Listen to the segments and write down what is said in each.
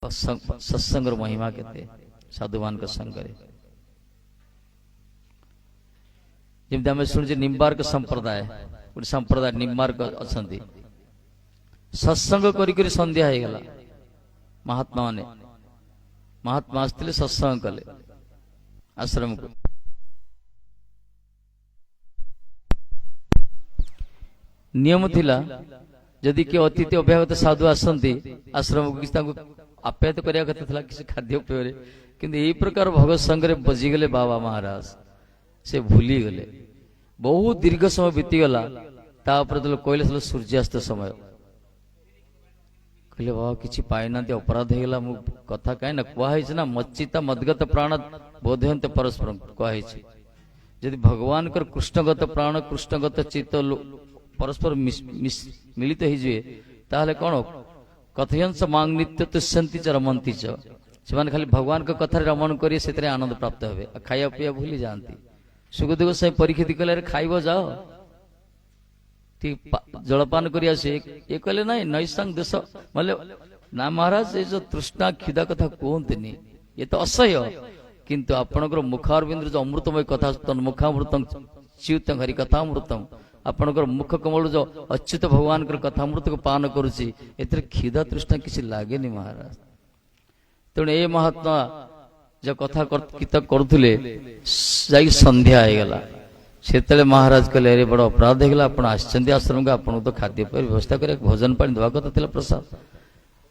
सत्संग महिमा केते साधु मान संगे जमी आम शुणुचे निम्बार्क संप्रदाय गोटे संप्रदाय निम्बार्क अच्छा सत्संग करी संध्या हो गला महात्मा माने महात्मा आसते सत्संग कले आश्रम को नियम थिला जदि किए अतिथि अभ्यागत साधु आसती आश्रम को किसी आप्यायित करने कथा था किसी खाद्य पेय किंतु यही प्रकार भगत संगे बजीगले बाबा महाराज से भूली गले बहुत दीर्घ समय बीतीगला कहले सूर्यास्त समय कहले बाबा किसी पाईना अपराध होगा मु कथा कहीं ना कहुई ना मच्चिता मदगत प्राण बोधयंत परस्पर कहुई जदि भगवान कृष्णगत प्राण कृष्णगत चित्त परस्पर मिलित हो कौन कथयंस मांग नित्य तुष्यंती च रमंती च से खाली भगवान का कथा रमण करें से आनंद प्राप्त हे खाया पीया भूली जाती सुखदेव साई परीक्षित कहले खाइब जाओ जलपान कर ये कहले ना नैसंग देश मतलब ना महाराज ये जो तृष्णा क्षुदा कथा कहते ये तो असह्य किंतु आपणकर मुखारबिंद जो अमृतमय कथा मुखामृतम च्युत हरि कथामृतम आपणकर मुख कमल जो अच्युत भगवान कथामृत को पान करुच्ची क्षुदा तृष्णा किसी लगे महाराज तेणु ये महात्मा जो कथा करुले संध्या होगला से महाराज कहले अरे बड़ अपराध होगा आप आश्रम को आपको तो खाद्य व्यवस्था कर भोजन पानी देवा कथा प्रसाद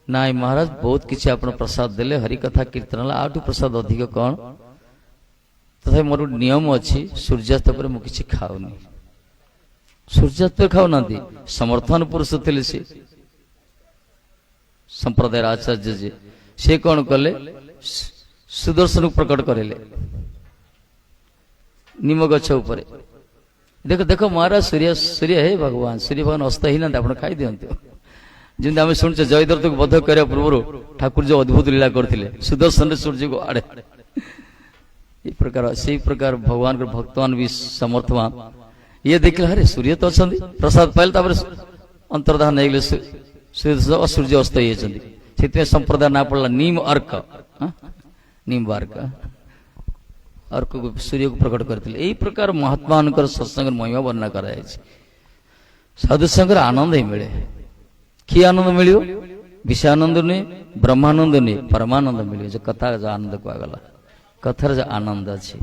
ना महाराज बहुत किसी आप प्रसाद देले हरि कथा कीर्तन आठू प्रसाद अधिक कौन तथा मोर नियम अच्छी सूर्यास्त पर मुझे खाऊनी सूर्यास्त खाऊना समर्थन पुरुष थे सी संप्रदाय आचार्य जी से कौन कले सुदर्शन प्रकट करेले निम गछ उपर देख देख महाराज सूर्य सूर्य हे भगवान सूर्य भगवान अस्त ही ना आप खाई दिंतु जमी आम शुणे जयद्रथ को बध करने पूर्व ठाकुर जो अद्भुत लीला करते सुदर्शन सूर्य को आड़े प्रकार से प्रकार भगवान को भक्तवान भी समर्थवान ये देखिए अरे सूर्य तो अच्छा प्रसाद पाइल अंतर्धान हो सूर्य अस्त ही संप्रदाय ना पड़ा नीम अर्क नीम अर्क अर्क को सूर्य को प्रकट करते यही प्रकार महात्मा सत्संग महिमा वर्णना कराई साधु संग आनंद ही मिले कि आनंद मिल विषयानंद नुहे ब्रह्मानंद नुहे परमानंद मिले जो कथा जो आनंद कहगला कथार जो आनंद अच्छी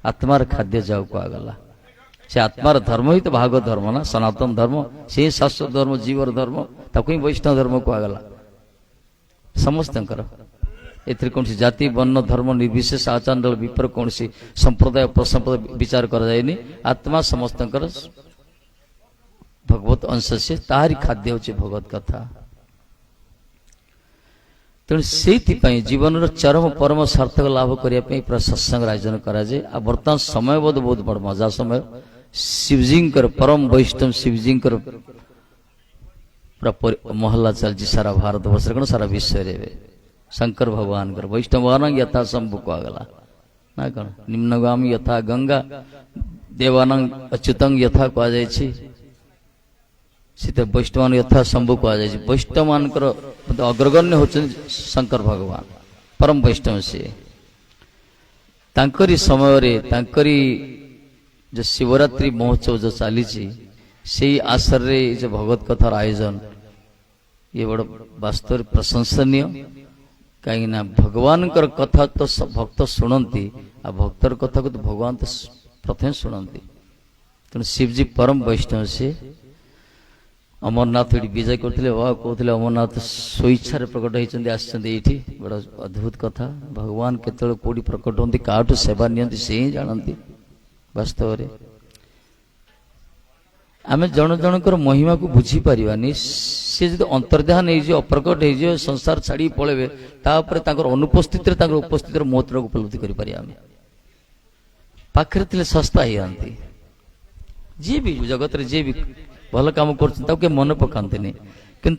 आत्मार खाद्य जाऊ कहगला से आत्मार धर्म ही तो भागवत धर्म ना सनातन धर्म से शाश्वत धर्म जीवर धर्म ताको ही वैष्णव धर्म कहगला समस्त एथि कौन जाति वर्ण धर्म निर्विशेष आचार विपर कौन संप्रदाय प्रसंप्रदाय विचार कराए आत्मा समस्त भगवत अंश से तारी खाद्य होचे भगवत कथा तेणु से जीवन चरम परम सार्थक लाभ करने पूरा सत्संग आयोजन कराए बर्तमान समय बोध बहुत बड़ मजा समय शिवजी परम वैष्णव शिवजी पूरा महल्ला चलती सारा भारत वर्ष कौन सारा विश्व रे शंकर भगवान वैष्णव भगवान यथा शंभु कहगला ना कौन निम्नगामी यथा गंगा देवानंग अच्युतंग यथा कहुई वैष्णव यथा शंभु कहुई वैष्णव मान अग्रगण्य होती शंकर भगवान परम वैष्णव से तांकरी समय रे तांकरी जो शिवरात्रि महोत्सव जो चली से आसर रे जो भगवत कथार आयोजन ये बड़ वास्तव प्रशंसनीय कहीं भगवान कथा तो भक्त शुणती आ भक्तर कथा को तो भगवान तो प्रथम शुणती तेणु शिवजी परम वैष्णव से अमरनाथ ये विजय करते कहते अमरनाथ स्वेच्छा प्रकट होती आसती बड़ा अद्भुत कथा भगवान केत कौटी प्रकट होती काठू सेवा नियंती से ही जानती वास्तव में आम जन जनकर महिमा को बुझी पारानी सी जो अंतर्ध्यान हो अप्रकट हो संसार छाड़ी पलैबे अनुपस्थित उपस्थित महत्व को उपलब्धि कर सस्ता ही आती जी भी जगत रे जी भी भल कम कर मन पकाते कि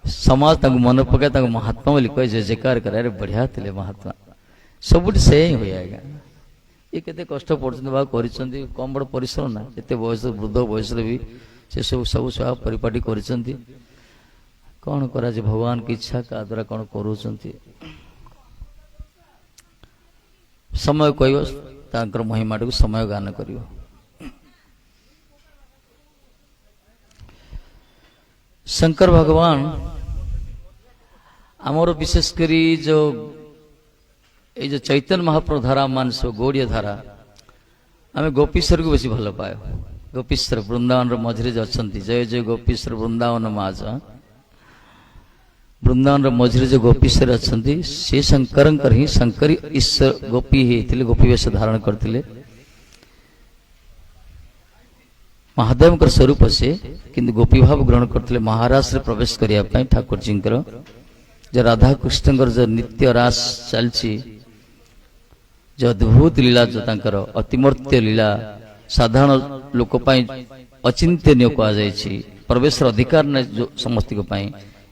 समाज मन पकाए महात्मा बोली कहे जय जयकार करे बढ़िया थे महात्मा सब से ही हुए आज्ञा ये केते कष्ट पड़ते कम बड़ परिश्रम ना एत बयस वृद्ध बयस भी से सब सब सेवा परिपाटी कर कौन करा जे भगवान की इच्छा का द्वारा कौन करूँ समय कह तांकर महिमा को समय गान करियो। शंकर भगवान आमर विशेषकर जो ये जो चैतन्य महाप्रभु धारा मानस गौड़िया धारा आम गोपीश्वर को बेसी भल पाए। गोपीश्वर वृंदावन मझे जो अच्छा जय जय गोपीश्वर वृंदावन माज वृंदावन मझे जो गोपीश्वर अच्छा से शंकर ही शंकरी ईश्वर गोपी ही गोपी वेश धारण करते महादेव स्वरूप से किंतु गोपी भाव ग्रहण करते महाराज रे प्रवेश करने ठाकुर जी जो राधा कृष्ण जो नित्य रास चलती जो अद्भुत लीला जो तांकर अतिमर्त्य लीला साधारण लोक अचिंत्यनीय कहुई प्रवेश अधिकार न जो समस्त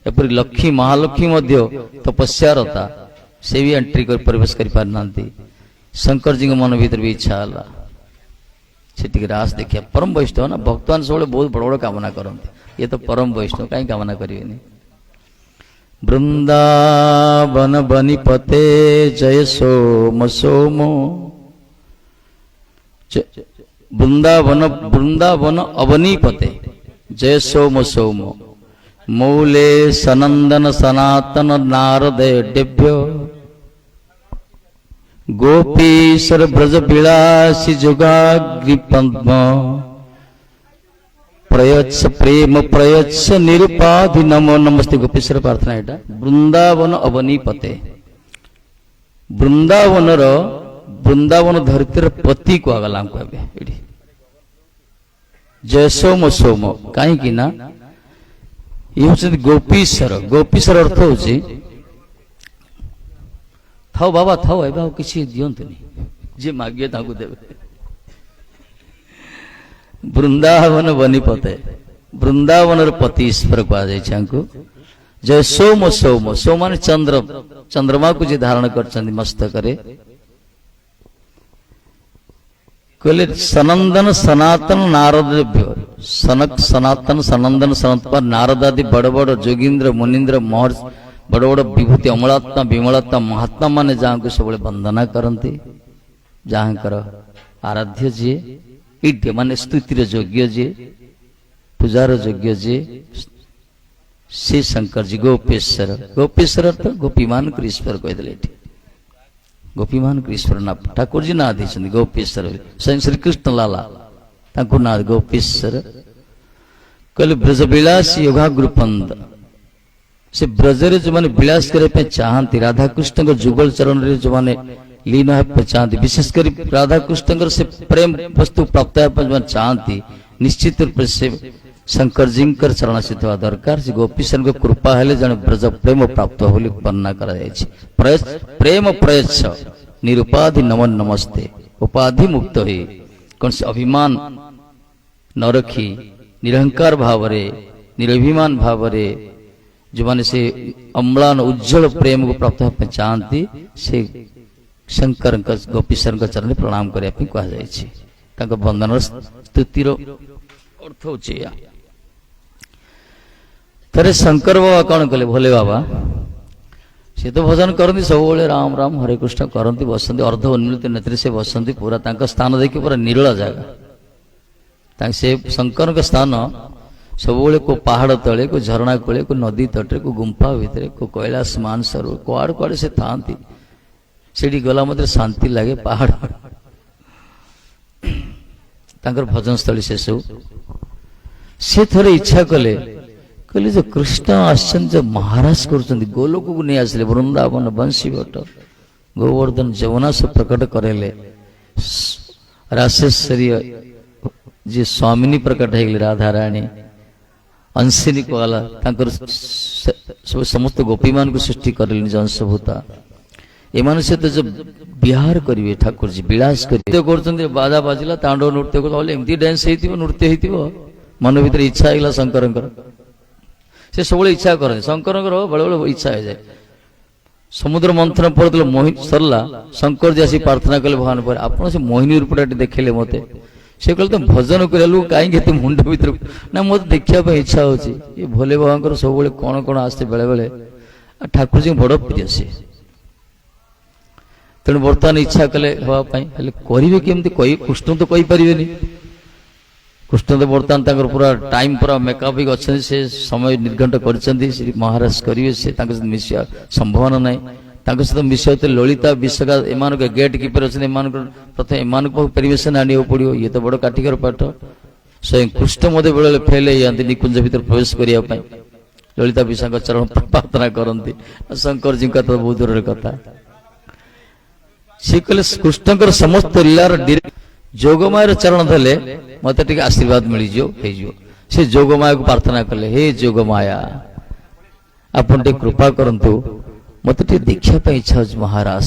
एपरी लक्ष्मी महालक्ष्मी मध्य तपस्यारता से भी एंट्री कर प्रवेश कर पारना शंकर जी मन भीतर भी इच्छा है से रास देखिए परम वैष्णव ना भक्तवान सब बहुत बड़ बड़ कामना करते ये तो परम वैष्णव कहीं कामना करें। वृंदावन बनिपते जय सोम सोमो वृंदावन वृंदावन अवनीपते जय सोम सोमो मौले सनंदन सनातन नारदेभ्यो गोपीश्वर ब्रज विलासी जुगाग्नि पद्म प्रयच्छ प्रेम प्रयच्छ निरुपाधि नमो नमस्ते। गोपीश्वर प्रार्थना एटा वृंदावन अवनीपते वृंदावन धरतीर पति कहगला कहे जय सोम सोम कहीं ना ये हूँ गोपीश्वर। गोपीश्वर अर्थ हूँ थाओ बाबा थाओ ए किसी दिंतुनि जे मागे ताकू देवे। वृंदावन बनिपते वृंदावन पति ईश्वर कहुई जय सोम सोम सोम मान चंद्र चंद्रमा को जी धारण कर मस्तक कहले सनंदन सनातन नारदेभ्य सनक सनातन सनंदन सनत पर नारदादि बड़ बड़ जोगींद्र मुनीन्द्र महर्षि बड़ बड़ विभूति अमलात्मा विमलात्मा महात्मा माने जहाँ को सब वंदना करते जहाँ आराध्य जी इड्य माने स्तुतिर योग्य जी पूजार योग्य जी से शंकर जी गोपेश्वर। गोपेश्वर अर्थ गोपीमान ईश्वर कहते गोपीमान ईश्वर ना ठाकुर जी ना दी गोपेश्वर स्वयं श्री कृष्ण लाला ना गोपेश्वर कहले ब्रज विलास योगाग्रुपंद से ब्रजरे जो माने विलास करने चाहती राधा कृष्ण जुगल चरण रे जो माने लीन होगा चाहती विशेषकर राधा कृष्ण से प्रेम वस्तु प्राप्त होगा चाहती निश्चित रूप से शंकर जी चरण से दरकार से गोपीश्वर को कृपा है जन ब्रज प्रेम प्राप्त हो वर्णना कर प्रेम प्रयच्छ निरुपाधि नमन नमस्ते उपाधि मुक्त हो कौन से अभिमान न रखी निरहंकार भाव निरभिमान भाव जो माने से अम्लान उज्जवल प्रेम को प्राप्त होगा चाहती से शंकर गोपीश्वर चरण प्रणाम करने कहुई बंदन स्तुतिर अर्थ हो थे शंकर बाबा कौन कले भोले बाबा सी तो भजन करती सब राम राम हरे कृष्ण करती बसती अर्ध उन्मिलित नेत्री से बसती पूरा स्थान देखिए पूरा निरल जगह से शंकर का स्थान सब को पहाड़ तले को झरणा कूले को नदी तटे को गुंफा भितर को कैलाश मानसर कुआड़ कुआड़े से था से गला मत शांति लगे पहाड़ भजन स्थली से सब से थे इच्छा कले कहले जो कृष्ण आश्चन जो महाराज कर गोलोक को नहीं आसले वृंदावन बंशी भट्ट गोवर्धन जमुना से प्रकट करेले राशेश्वरी जी स्वामिनी प्रकट है राधा रानी अंशिनी कहला सब समस्त गोपी मान को सृष्टि कर अंशभूता एमान से तो जब विहार करेंगे ठाकुर जी विलास कर बाजा बाजिला तांडव नृत्य करमती डांस नृत्य हो मन भर इच्छा है शंकर से सब इच्छा करते शंकर बेले बेले इच्छा हो जाए समुद्र मंथन पर मोहिनी सरला शंकर जी आसी प्रार्थना कले भगवान पर आप से मोहिनी रूपटा देखले मते ସେ କହିଲେ ତମେ ଭଜନ କରିବା ଲୋକ କାହିଁକି ଏତେ ମୁଣ୍ଡ ଭିତରକୁ ନା ମୋତେ ଦେଖିବା ପାଇଁ ଇଚ୍ଛା ହଉଛି ଏ ଭୋଲେ ବାବାଙ୍କର ସବୁବେଳେ କଣ କଣ ଆସେ ବେଳେ ବେଳେ ଆଉ ଠାକୁରଜୀଙ୍କୁ ବଡ ପ୍ରିୟ ସେ ତେଣୁ ବର୍ତ୍ତମାନ ଇଚ୍ଛା କଲେ ହେବା ପାଇଁ ହେଲେ କରିବେ କେମିତି କୃଷ୍ଣ ତ କହିପାରିବେନି କୃଷ୍ଣ ତ ବର୍ତ୍ତମାନ ତାଙ୍କର ପୁରା ଟାଇମ ପୁରା ମେକଅପ୍ ହେଇକି ଅଛନ୍ତି ସେ ସମୟ ନିର୍ଘଣ୍ଟ କରିଛନ୍ତି ଶ୍ରୀ ମହାରାଜ କରିବେ ସେ ତାଙ୍କ ସହିତ ମିଶିବା ସମ୍ଭାବନା ନାହିଁ ତାଙ୍କ ସହିତ ମିଶିବା ଲଳିତା ବିଶାଖା ଏମାନଙ୍କ ଗେଟ୍ କିପର ଅଛନ୍ତି ଏମାନଙ୍କର ପ୍ରଥମେ ଏମାନଙ୍କୁ ପରିବେଶନ ଆଣିବାକୁ ପଡିବ ଇଏ ତ ବଡ କାଠିକର ପାଠ ସ୍ୱୟଂ କୃଷ୍ଣ ମଧ୍ୟ ବେଳେବେଳେ ଫେଲ ହେଇଯାନ୍ତି ନିକୁଞ୍ଜ ଭିତରେ ପ୍ରବେଶ କରିବା ପାଇଁ ଲଳିତା ବିଶାଖା ଚରଣ ପ୍ରାର୍ଥନା କରନ୍ତି ଶଙ୍କରଜୀଙ୍କ ତ ବହୁତ ଦୂରର କଥା ସେ କହିଲେ କୃଷ୍ଣଙ୍କର ସମସ୍ତ ଲୀଳାର ଯୋଗମାୟାର ଚରଣ ଧରିଲେ ମତେ ଟିକେ ଆଶୀର୍ବାଦ ମିଳିଯିବ ହେଇଯିବ ସେ ଯୋଗମାୟାକୁ ପ୍ରାର୍ଥନା କଲେ ହେ ଯୋଗମାୟା ଆପଣ ଟିକେ କୃପା କରନ୍ତୁ ମତେ ଟିକେ ଦେଖିବା ପାଇଁ ଇଚ୍ଛା ହଉଛି ମହାରାଜ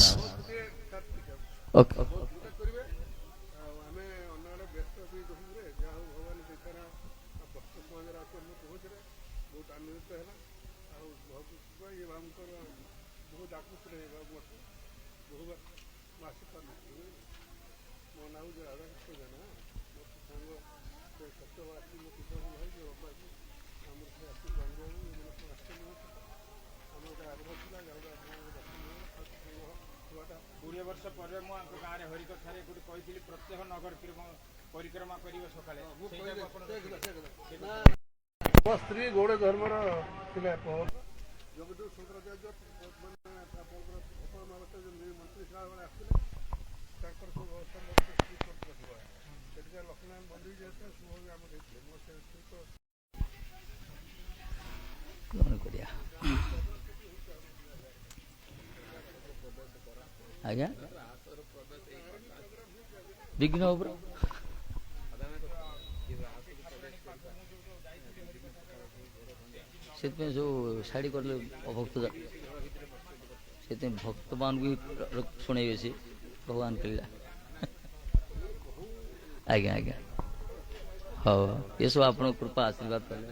ସ୍ତ୍ରୀ ଗୌଡ଼ ଧର୍ମର ଥିଲେ ମନ୍ତ୍ରୀ ସାହେବ ଆସିଥିଲେ ତାଙ୍କର ସବୁ ବ୍ୟବସ୍ଥା ସ୍ତ୍ରୀ କରିଥିଲା ସେଠିକା ଲକ୍ଷ୍ମୀନାରାୟଣ ମନ୍ଦିର ଯାଇଥିଲେ ଶୁଭ ଆମ ଦେଇଥିଲେ ମୋ ସେ ସ୍ତ୍ରୀ ଆଜ୍ଞା ବିଘ୍ନ ଉପରେ ସେଥିପାଇଁ ସବୁ ଶାଢ଼ୀ କରିଲେ ଅଭକ୍ତ ସେଥିପାଇଁ ଭକ୍ତମାନଙ୍କୁ ବି ଶୁଣେଇବେ ସେ ଭଗବାନ କହିଲା ଆଜ୍ଞା ଆଜ୍ଞା ହଉ ଏସବୁ ଆପଣଙ୍କ କୃପା ଆଶୀର୍ବାଦ କଲେ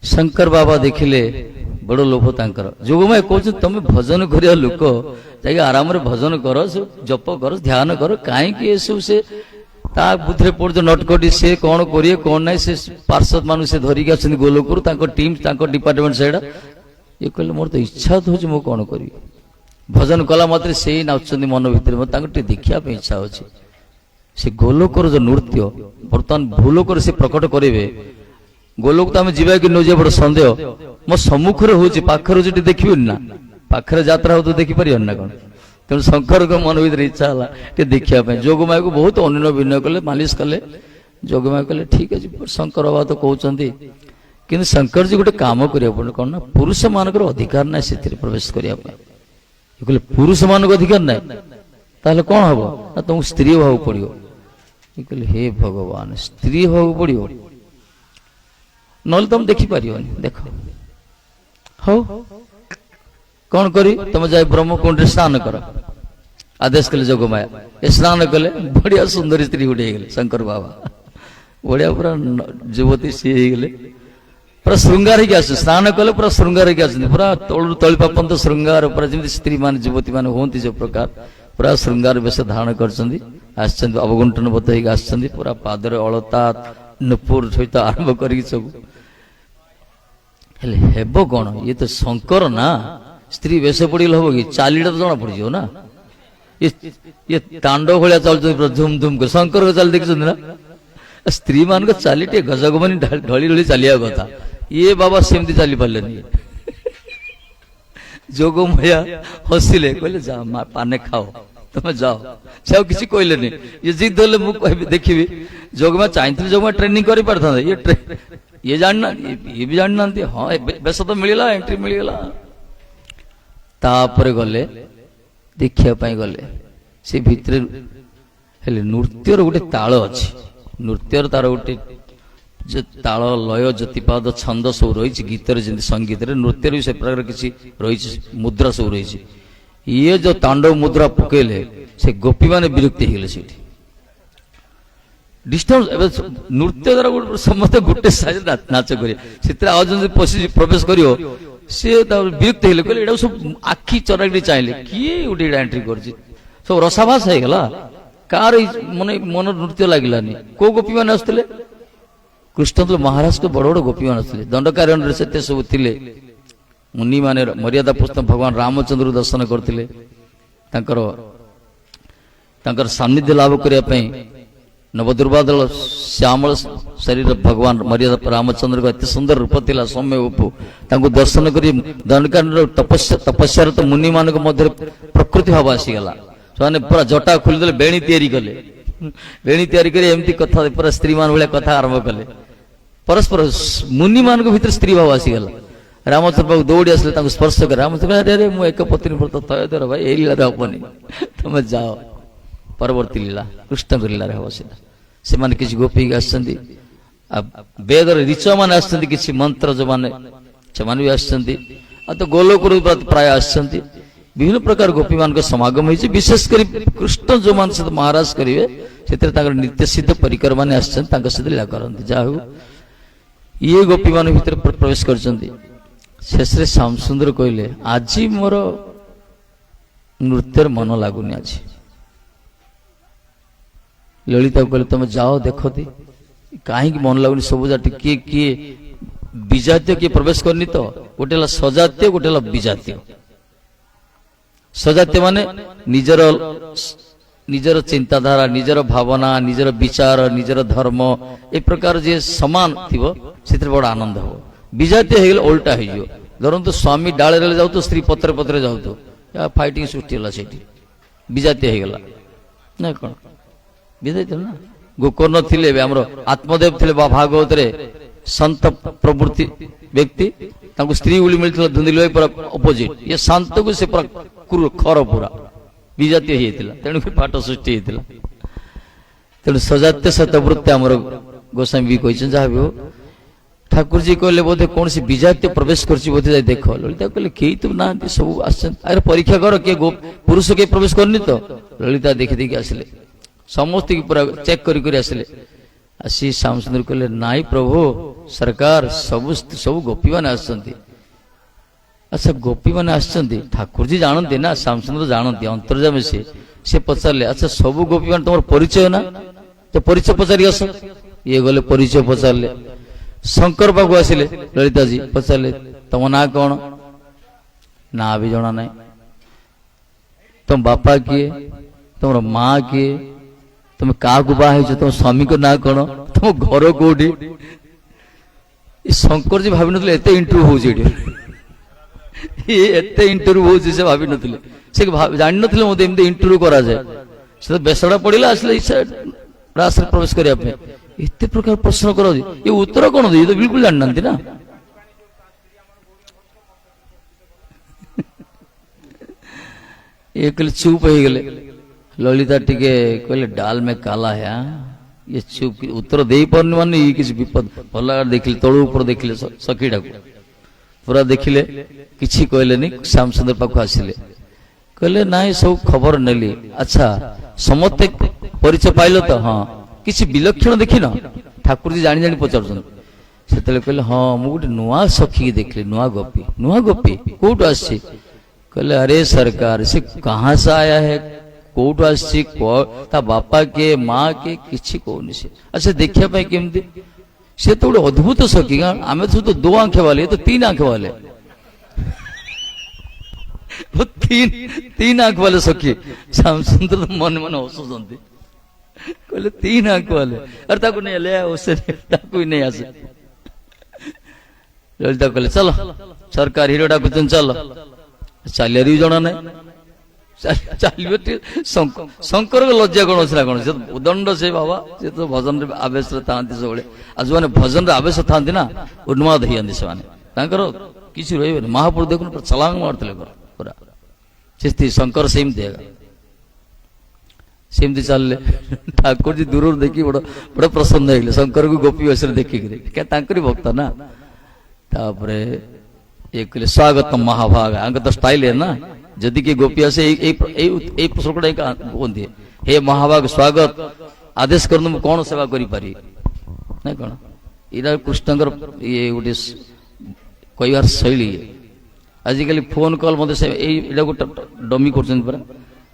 ଶଙ୍କର ବାବା ଦେଖିଲେ ବଡ ଲୋଭ ତାଙ୍କର ଯୋଗମାୟା କହୁଛନ୍ତି ତମେ ଭଜନ କରିବା ଲୋକ ଯାଇକି ଆରାମରେ ଭଜନ କର ଜପ କର ଧ୍ୟାନ କର କାହିଁକି ଏସବୁ ସେ ତା ବୁଦ୍ଧିରେ ପଡୁଛି ନଟକଟି ସେ କଣ କରିବେ କଣ ନାହିଁ ସେ ପାର୍ଷଦ ମାନଙ୍କୁ ସେ ଧରିକି ଆସନ୍ତି ଗୋଲକରୁ ତାଙ୍କ ଟିମ୍ ତାଙ୍କ ଡିପାର୍ଟମେଣ୍ଟ ସେଇଟା ଇଏ କହିଲେ ମୋର ତ ଇଚ୍ଛା ହଉଛି ମୁଁ କଣ କରିବି ଭଜନ କଲା ମାତ୍ରେ ସେଇ ନାଚୁଛନ୍ତି ମନ ଭିତରେ ତାଙ୍କୁ ଟିକେ ଦେଖିବା ପାଇଁ ଇଚ୍ଛା ହଉଛି ସେ ଗୋଲକର ଯୋଉ ନୃତ୍ୟ ବର୍ତ୍ତମାନ ଭୂଲୋକରେ ସେ ପ୍ରକଟ କରିବେ ଗୋଲକ ତ ଆମେ ଯିବା କି ନ ଯିବା ବଡ ସନ୍ଦେହ ମୋ ସମ୍ମୁଖରେ ହଉଛି ପାଖରେ ହଉଛି ଟିକେ ଦେଖିବିନି ନା ପାଖରେ ଯାତ୍ରା ହଉ ତ ଦେଖିପାରିବନି ନା କଣ ତେଣୁ ଶଙ୍କରଙ୍କ ମନ ଭିତରେ ଇଚ୍ଛା ହେଲା ଟିକେ ଦେଖିବା ପାଇଁ ଯୋଗମାୟାକୁ ବହୁତ ଅନୁନୟ ବିନୟ କଲେ ମାଲିସ କଲେ ଯୋଗମାୟା କଲେ ଠିକ ଅଛି ଶଙ୍କର ବାବା ତ କହୁଛନ୍ତି କିନ୍ତୁ ଶଙ୍କରଜୀ ଗୋଟେ କାମ କରିବାକୁ ପଡିବ କଣ ନା ପୁରୁଷ ମାନଙ୍କର ଅଧିକାର ନାହିଁ ସେଥିରେ ପ୍ରବେଶ କରିବା ପାଇଁ କହିଲେ ପୁରୁଷ ମାନଙ୍କ ଅଧିକାର ନାହିଁ ତାହେଲେ କଣ ହବ ନା ତମକୁ ସ୍ତ୍ରୀ ହବାକୁ ପଡିବ କହିଲେ ହେ ଭଗବାନ ସ୍ତ୍ରୀ ହବାକୁ ପଡିବ ନହେଲେ ତମେ ଦେଖିପାରିବନି ଦେଖ ହଉ କଣ କରି ତମେ ଯାଇ ବ୍ରହ୍ମକୁଣ୍ଡରେ ସ୍ନାନ କର ଆଦେଶ କଲେ ଯୋଗମାୟା ଏ ସ୍ନାନ କଲେ ବଢିଆ ସୁନ୍ଦରୀ ସ୍ତ୍ରୀ ଗୋଟେ ହେଇଗଲେ ଶଙ୍କର ବାବା ବଢିଆ ପୁରା ଯୁବତୀ ସିଏ ହେଇଗଲେ ପୁରା ଶୃଙ୍ଗାର ହେଇକି ଆସୁ ସ୍ନାନ କଲେ ପୁରା ଶୃଙ୍ଗାର ହେଇକି ଆସନ୍ତି ପୁରା ତଳୁ ତଳିପା ପର୍ଯ୍ୟନ୍ତ ଶୃଙ୍ଗାର ପୁରା ଯେମିତି ସ୍ତ୍ରୀ ମାନେ ଯୁବତୀ ମାନେ ହୁଅନ୍ତି ଯୋଉ ପ୍ରକାର ପୁରା ଶୃଙ୍ଗାର ବେଶ ଧାରଣ କରିଛନ୍ତି ଆସିଛନ୍ତି ଅବଗୁଣ୍ଠନବଦ୍ଧ ହେଇକି ଆସିଛନ୍ତି ପୁରା ପାଦରେ ଅଳତା ନୂପୁର ସହିତ ଆରମ୍ଭ କରିକି ସବୁ ହେଲେ ହେବ କଣ ଇଏ ତ ଶଙ୍କର ନା ସ୍ତ୍ରୀ ବେଶ ପଡିଗଲେ ହବ କି ଚାଲିଟା ତ ଜଣା ପଡିଯିବ ନା ଇଏ ତାଣ୍ଡ ଭଳିଆ ଚାଲୁଛନ୍ତି ପୁରା ଧୁମ ଧୁମ କରି ଶଙ୍କରଙ୍କ ଚାଲି ଦେଖିଛନ୍ତି ନା ସ୍ତ୍ରୀ ମାନଙ୍କ ଚାଲି ଟିକେ ଗଜଗମନି ଢଳି ଢଳି ଚାଲିବା କଥା ଇଏ ବାବା ସେମିତି ଚାଲି ପାରିଲେନି ଯୋଗମାୟା ହସିଲେ କହିଲେ ଯା ପାନେ ଖାଅ ତମେ ଯାଅ ସେ ଆଉ କିଛି କହିଲେନି ଇଏ ଜିଦ୍ ଧରିଲେ ମୁଁ କହିବି ଦେଖିବି ଯୋଗମାୟା ଚାହିଁଥିଲେ ଯୋଗମାୟା ଟ୍ରେନିଂ କରିପାରିଥାନ୍ତେ ଇଏ ଜାଣିନାହାନ୍ତି ଇଏ ବି ଜାଣିନାହାନ୍ତି ହଁ ବେଶ ତ ମିଳିଲା ଏଣ୍ଟ୍ରି ମିଳିଗଲା ତାପରେ ଗଲେ ଦେଖିବା ପାଇଁ ଗଲେ ସେ ଭିତରେ ହେଲେ ନୃତ୍ୟର ଗୋଟେ ତାଳ ଅଛି ନୃତ୍ୟର ତାର ଗୋଟେ ତାଳ ଲୟ ଜ୍ୟୋତିପାଦ ଛନ୍ଦ ସବୁ ରହିଛି ଗୀତରେ ଯେମିତି ସଙ୍ଗୀତରେ ନୃତ୍ୟରେ ବି ସେ ପ୍ରକାର କିଛି ରହିଛି ମୁଦ୍ରା ସବୁ ରହିଛି ଇଏ ଯୋଉ ତାଣ୍ଡବ ମୁଦ୍ରା ପକେଇଲେ ସେ ଗୋପୀ ମାନେ ବିରକ୍ତି ହେଇଗଲେ ସେଠି ଡିଷ୍ଟର୍ବ ଏବେ ନୃତ୍ୟ ଦ୍ୱାରା ସମସ୍ତେ ଗୋଟେ ସାଇଜ ନାଚ କରିବେ ସେଥିରେ ଆଉ ଯଦି ପ୍ରବେଶ କରିବ सी विरक्त हेले कहले एटा सब आखि चराकरी चाहले किए गोटे एंट्री करछि सब रसाभास हो गला कार मन मन नृत्य लागिलानी को गोपी मान आसले कृष्ण महाराज को बड़ बड़ गोपी मान आसले दंडकारण्य से सब थिले मुनि माने मर्यादा पुरुषोत्तम भगवान रामचंद्र दर्शन करथिले तांकर सान्निध्य लाभ करिया पई नवदुर्बादल श्यामल शरीर भगवान मर्यादा रामचंद्र को एत सुंदर रूप थिला सौम्य उपु तांको दर्शन करी दंडकारण्य तपस्या तो मुनि मान मध्य प्रकृति भाव आसी गला से पूरा जटा खोलीदे बेणी तैयारी कले बेणी तैयारी कर एमती कथा पूरा स्त्री मान भाया कथा आरंभ कले परस्पर मुनि मान भीतर स्त्री भाव आसीगला रामचंद्र बाबू दौड़ी आसले स्पर्श कर रामचंद्र अरे अरे मुझे एक पत्नी व्रत तय भाई ये लीला हेनी तुम जाओ परवर्ती लीला कृष्ण लीला हम से किसी गोपी आसछन्ति वेदर ऋच मान आसछन्ति किसी मंत्र जो माने भी आसछन्ति तो गोलोक प्राय आसछन्ति विभिन्न प्रकार गोपी मान समागम होइछि विशेषकर कृष्ण जो मान सहित महाराज करिवे से नित्य सिद्ध परिकर मान आसछन्ति तांका सहित लीला करन्ति जाहु ये गोपी मान भीतर प्रवेश करछन्ति शेष श्याम सुंदर कहले आज मोर नृत्यर मन लगुनि आज ललिता कहले तुम जाओ देखती कहीं मन लगुनि सब जाति किए किए विजातीय किए प्रवेश करनी तो गोटे सजातीय गोटे विजातीय सजातीय माने निजर निजर चिंताधारा निजर भावना निजर विचार निजर धर्म ए प्रकार जे समान थिबो सेतिर बड़ आनंद हो विजातीय हेगल उल्टा हो धरतु स्वामी डाले जाऊ तो स्त्री पत्र पत्र जाऊ तो या फाइटिंग सृष्टि होला सेठी विजातीय हेगला ना कोन विजातीय ना गोकर्ण थिले हमरो आत्मदेव थिले भागवत रे संत प्रवृत्ति व्यक्ति तांको स्त्री उली मिलथिला धुंदिलो पूरा अपोजिट ये शांत को से पूरा खर पूरा विजातीय हेतिला तेणु पाठ सृष्टि हेतिला तेणु सजातीय सतवृत्ति हमरो गोस्वामी भी कहिछन जहा भी हो ठाकुर जी कहले बोधे कौन सी विजातीय प्रवेश करछि बोधे जाय देख ललिता कहले केई तो ना सब आछन अरे परीक्षा करो के पुरुष के प्रवेश करनी तो ललिता देखि देखि आसले समस्त की पूरा चेक करी करी आसले आसी श्याम सुंदर कहले नाई प्रभु सरकार सब गोपी मान आछन्ति अच्छा गोपी मान आछन्ति ठाकुर जी जानते ना श्याम सुंदर जानते अंतर्जामी से पचारे अच्छा सब गोपी मान तुम परिचय ना तो परिचय पचारि आस ये गले परिचय पचारे शंकर बाबू आसिले ललिता जी पचारे तुम ना कौन ना भी जना ना तुम बापा किए तुम माँ किए तुम क्या बाहर तुम स्वामी को ना कौन तुम घर कौटी शंकर जी भावी नथिले एते इंटरव्यू होउछि एते इंटरव्यू होउछि से भावी नथिले से जानि नथिले मते एमते इंटरव्यू करा जाए से तो बेसड़ा पड़िला आसले रास्ता प्रवेश करिया पे इतने प्रकार प्रश्न करो ये उत्तर कौन दे तो बिल्कुल जान नंती ना ये कहले चुप हो गले ललिता टिके कहले डाल में काला है ये चुप उत्तर दे पारनी माने ये किसी विपद भला देखले तळु ऊपर देखले सखीडा को पूरा देखले किछि कहले नहीं श्याम सुंदर पाखु आसिले कहले नाई सब खबर नेली अच्छा समस्त परिचय पाइलो तो हाँ किसी विलक्षण देखी ना ठाकुर जी जानी जानी पचार से कहले हाँ मुझे गोटे नुआ सखी देखली नुआ गोपी कौट आस कहले अरे सरकार से कहाँ से आया है कौट आस बापा के माँ के किसी कहनी से अच्छा देखिया पाई केमती से तो गोटे अद्भुत सखी आम तो 2 आंख वाले तो 3 आंख वाले वो तीन आंख वाले सखी श्याम सुंदर मन मन हसुंट कहले 3 आंख वाले अरे ताको नहीं ले उससे ताको नहीं आसे ललिता कहले चलो सरकार हीरो डाकु चलो चलिया जना ना चलिए शंकर लज्जा कौन असला कौन से उदंड से बाबा से तो भजन आवेश था सब आज मैंने भजन आवेश था ना उन्माद ही से किसी रही महापुर देखो चलांग मारते पूरा से शंकर सेमती सेमती चलले ठाकुर जी दूर देखी बड़ा प्रसन्न हो शंकर को गोपी वेश देखिक क्या भक्त ना तापर ये कहले स्वागत महाभाग आंक तो स्टाइल है ना जदि के गोपी आसे श्लोकटा कहते हे महाभाग स्वागत आदेश कर कौन सेवा करी पारी ना कौन इरा कृष्णकर ये गोटे कहबार शैली ଆଜିକାଲି ଫୋନ କଲ୍ ମତେ ଏଇଟାକୁ ଡମି କରୁଛନ୍ତି ପରା,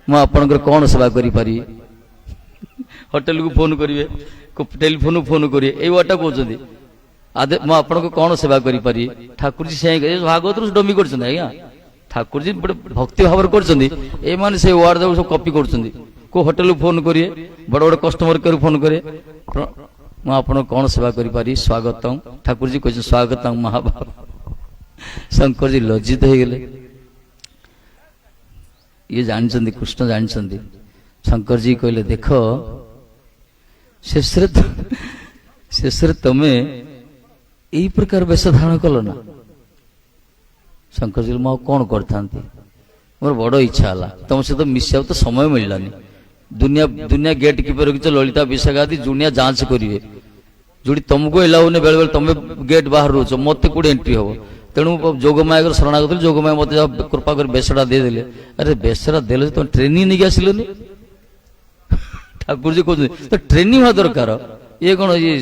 ମୁଁ ଆପଣଙ୍କର କ'ଣ ସେବା କରିପାରିବି? ହୋଟେଲକୁ ଫୋନ କରିବେ, ଟେଲିଫୋନକୁ ଫୋନ କରିବେ, ଏଇ ୱାର୍ଡଟା କହୁଛନ୍ତି। ମୁଁ ଆପଣଙ୍କୁ କ'ଣ ସେବା କରିପାରିବି? ଠାକୁରଜୀ ସେ ଭାଗବତରୁ ଡମି କରୁଛନ୍ତି। ଆଜ୍ଞା ଠାକୁରଜୀ ଗୋଟେ ଭକ୍ତି ଭାବରେ କରୁଛନ୍ତି, ଏମାନେ ସେଇ ୱାର୍ଡ ସବୁ କପି କରୁଛନ୍ତି। କୋଉ ହୋଟେଲକୁ ଫୋନ କରିବେ, ବଡ଼ ବଡ଼ କଷ୍ଟମର କେୟାର ଫୋନ କରିବେ, ମୁଁ ଆପଣଙ୍କୁ କ'ଣ ସେବା କରିପାରିବି? ସ୍ୱାଗତମ। ଠାକୁରଜୀ କହିଛନ୍ତି ସ୍ୱାଗତମ ମହାଭାବ। ଶଙ୍କରଜୀ ଲଜ୍ଜିତ ହେଇଗଲେ। ଇଏ ଜାଣିଛନ୍ତି, କୃଷ୍ଣ ଜାଣିଛନ୍ତି। ଶଙ୍କରଜୀ କହିଲେ ଦେଖ, ଶେଷରେ ତମେ ଏଇ ପ୍ରକାର ବେଶ ଧାରଣ କଲ ନା। ଶଙ୍କରଜୀ ମୁଁ ଆଉ କ'ଣ କରିଥାନ୍ତି, ମୋର ବଡ଼ ଇଚ୍ଛା ହେଲା, ତମ ସହିତ ମିଶିବାକୁ ତ ସମୟ ମିଳିଲାନି। ଦୁନିଆ ଗେଟ୍ କିପରି ରଖିଛ, ଲଳିତା ବିଶାଖା ଆଦି ଦୁନିଆ ଯାଞ୍ଚ କରିବେ, ଯୋଉଠି ତମକୁ ଏଲାଉ ହଉନି, ବେଳେ ବେଳେ ତମେ ଗେଟ୍ ବାହାରେ ରହୁଛ, ମତେ କୋଉଠି ଏଣ୍ଟ୍ରି ହବ? ତେଣୁ ଯୋଗମାୟାଙ୍କର ଶରଣାଗତ, ଯୋଗମାୟା ମତେ କୃପା କରି ବେଶଟା ଦେଇଦେଲେ। ଆରେ ବେଶଟା ଦେଲେ ତମେ ଟ୍ରେନିଂ ନେଇକି ଆସିଲନି? ଠାକୁରଜୀ କହୁଛନ୍ତି ତ ଟ୍ରେନିଂ ହବା ଦରକାର। ଇଏ କ'ଣ ଇଏ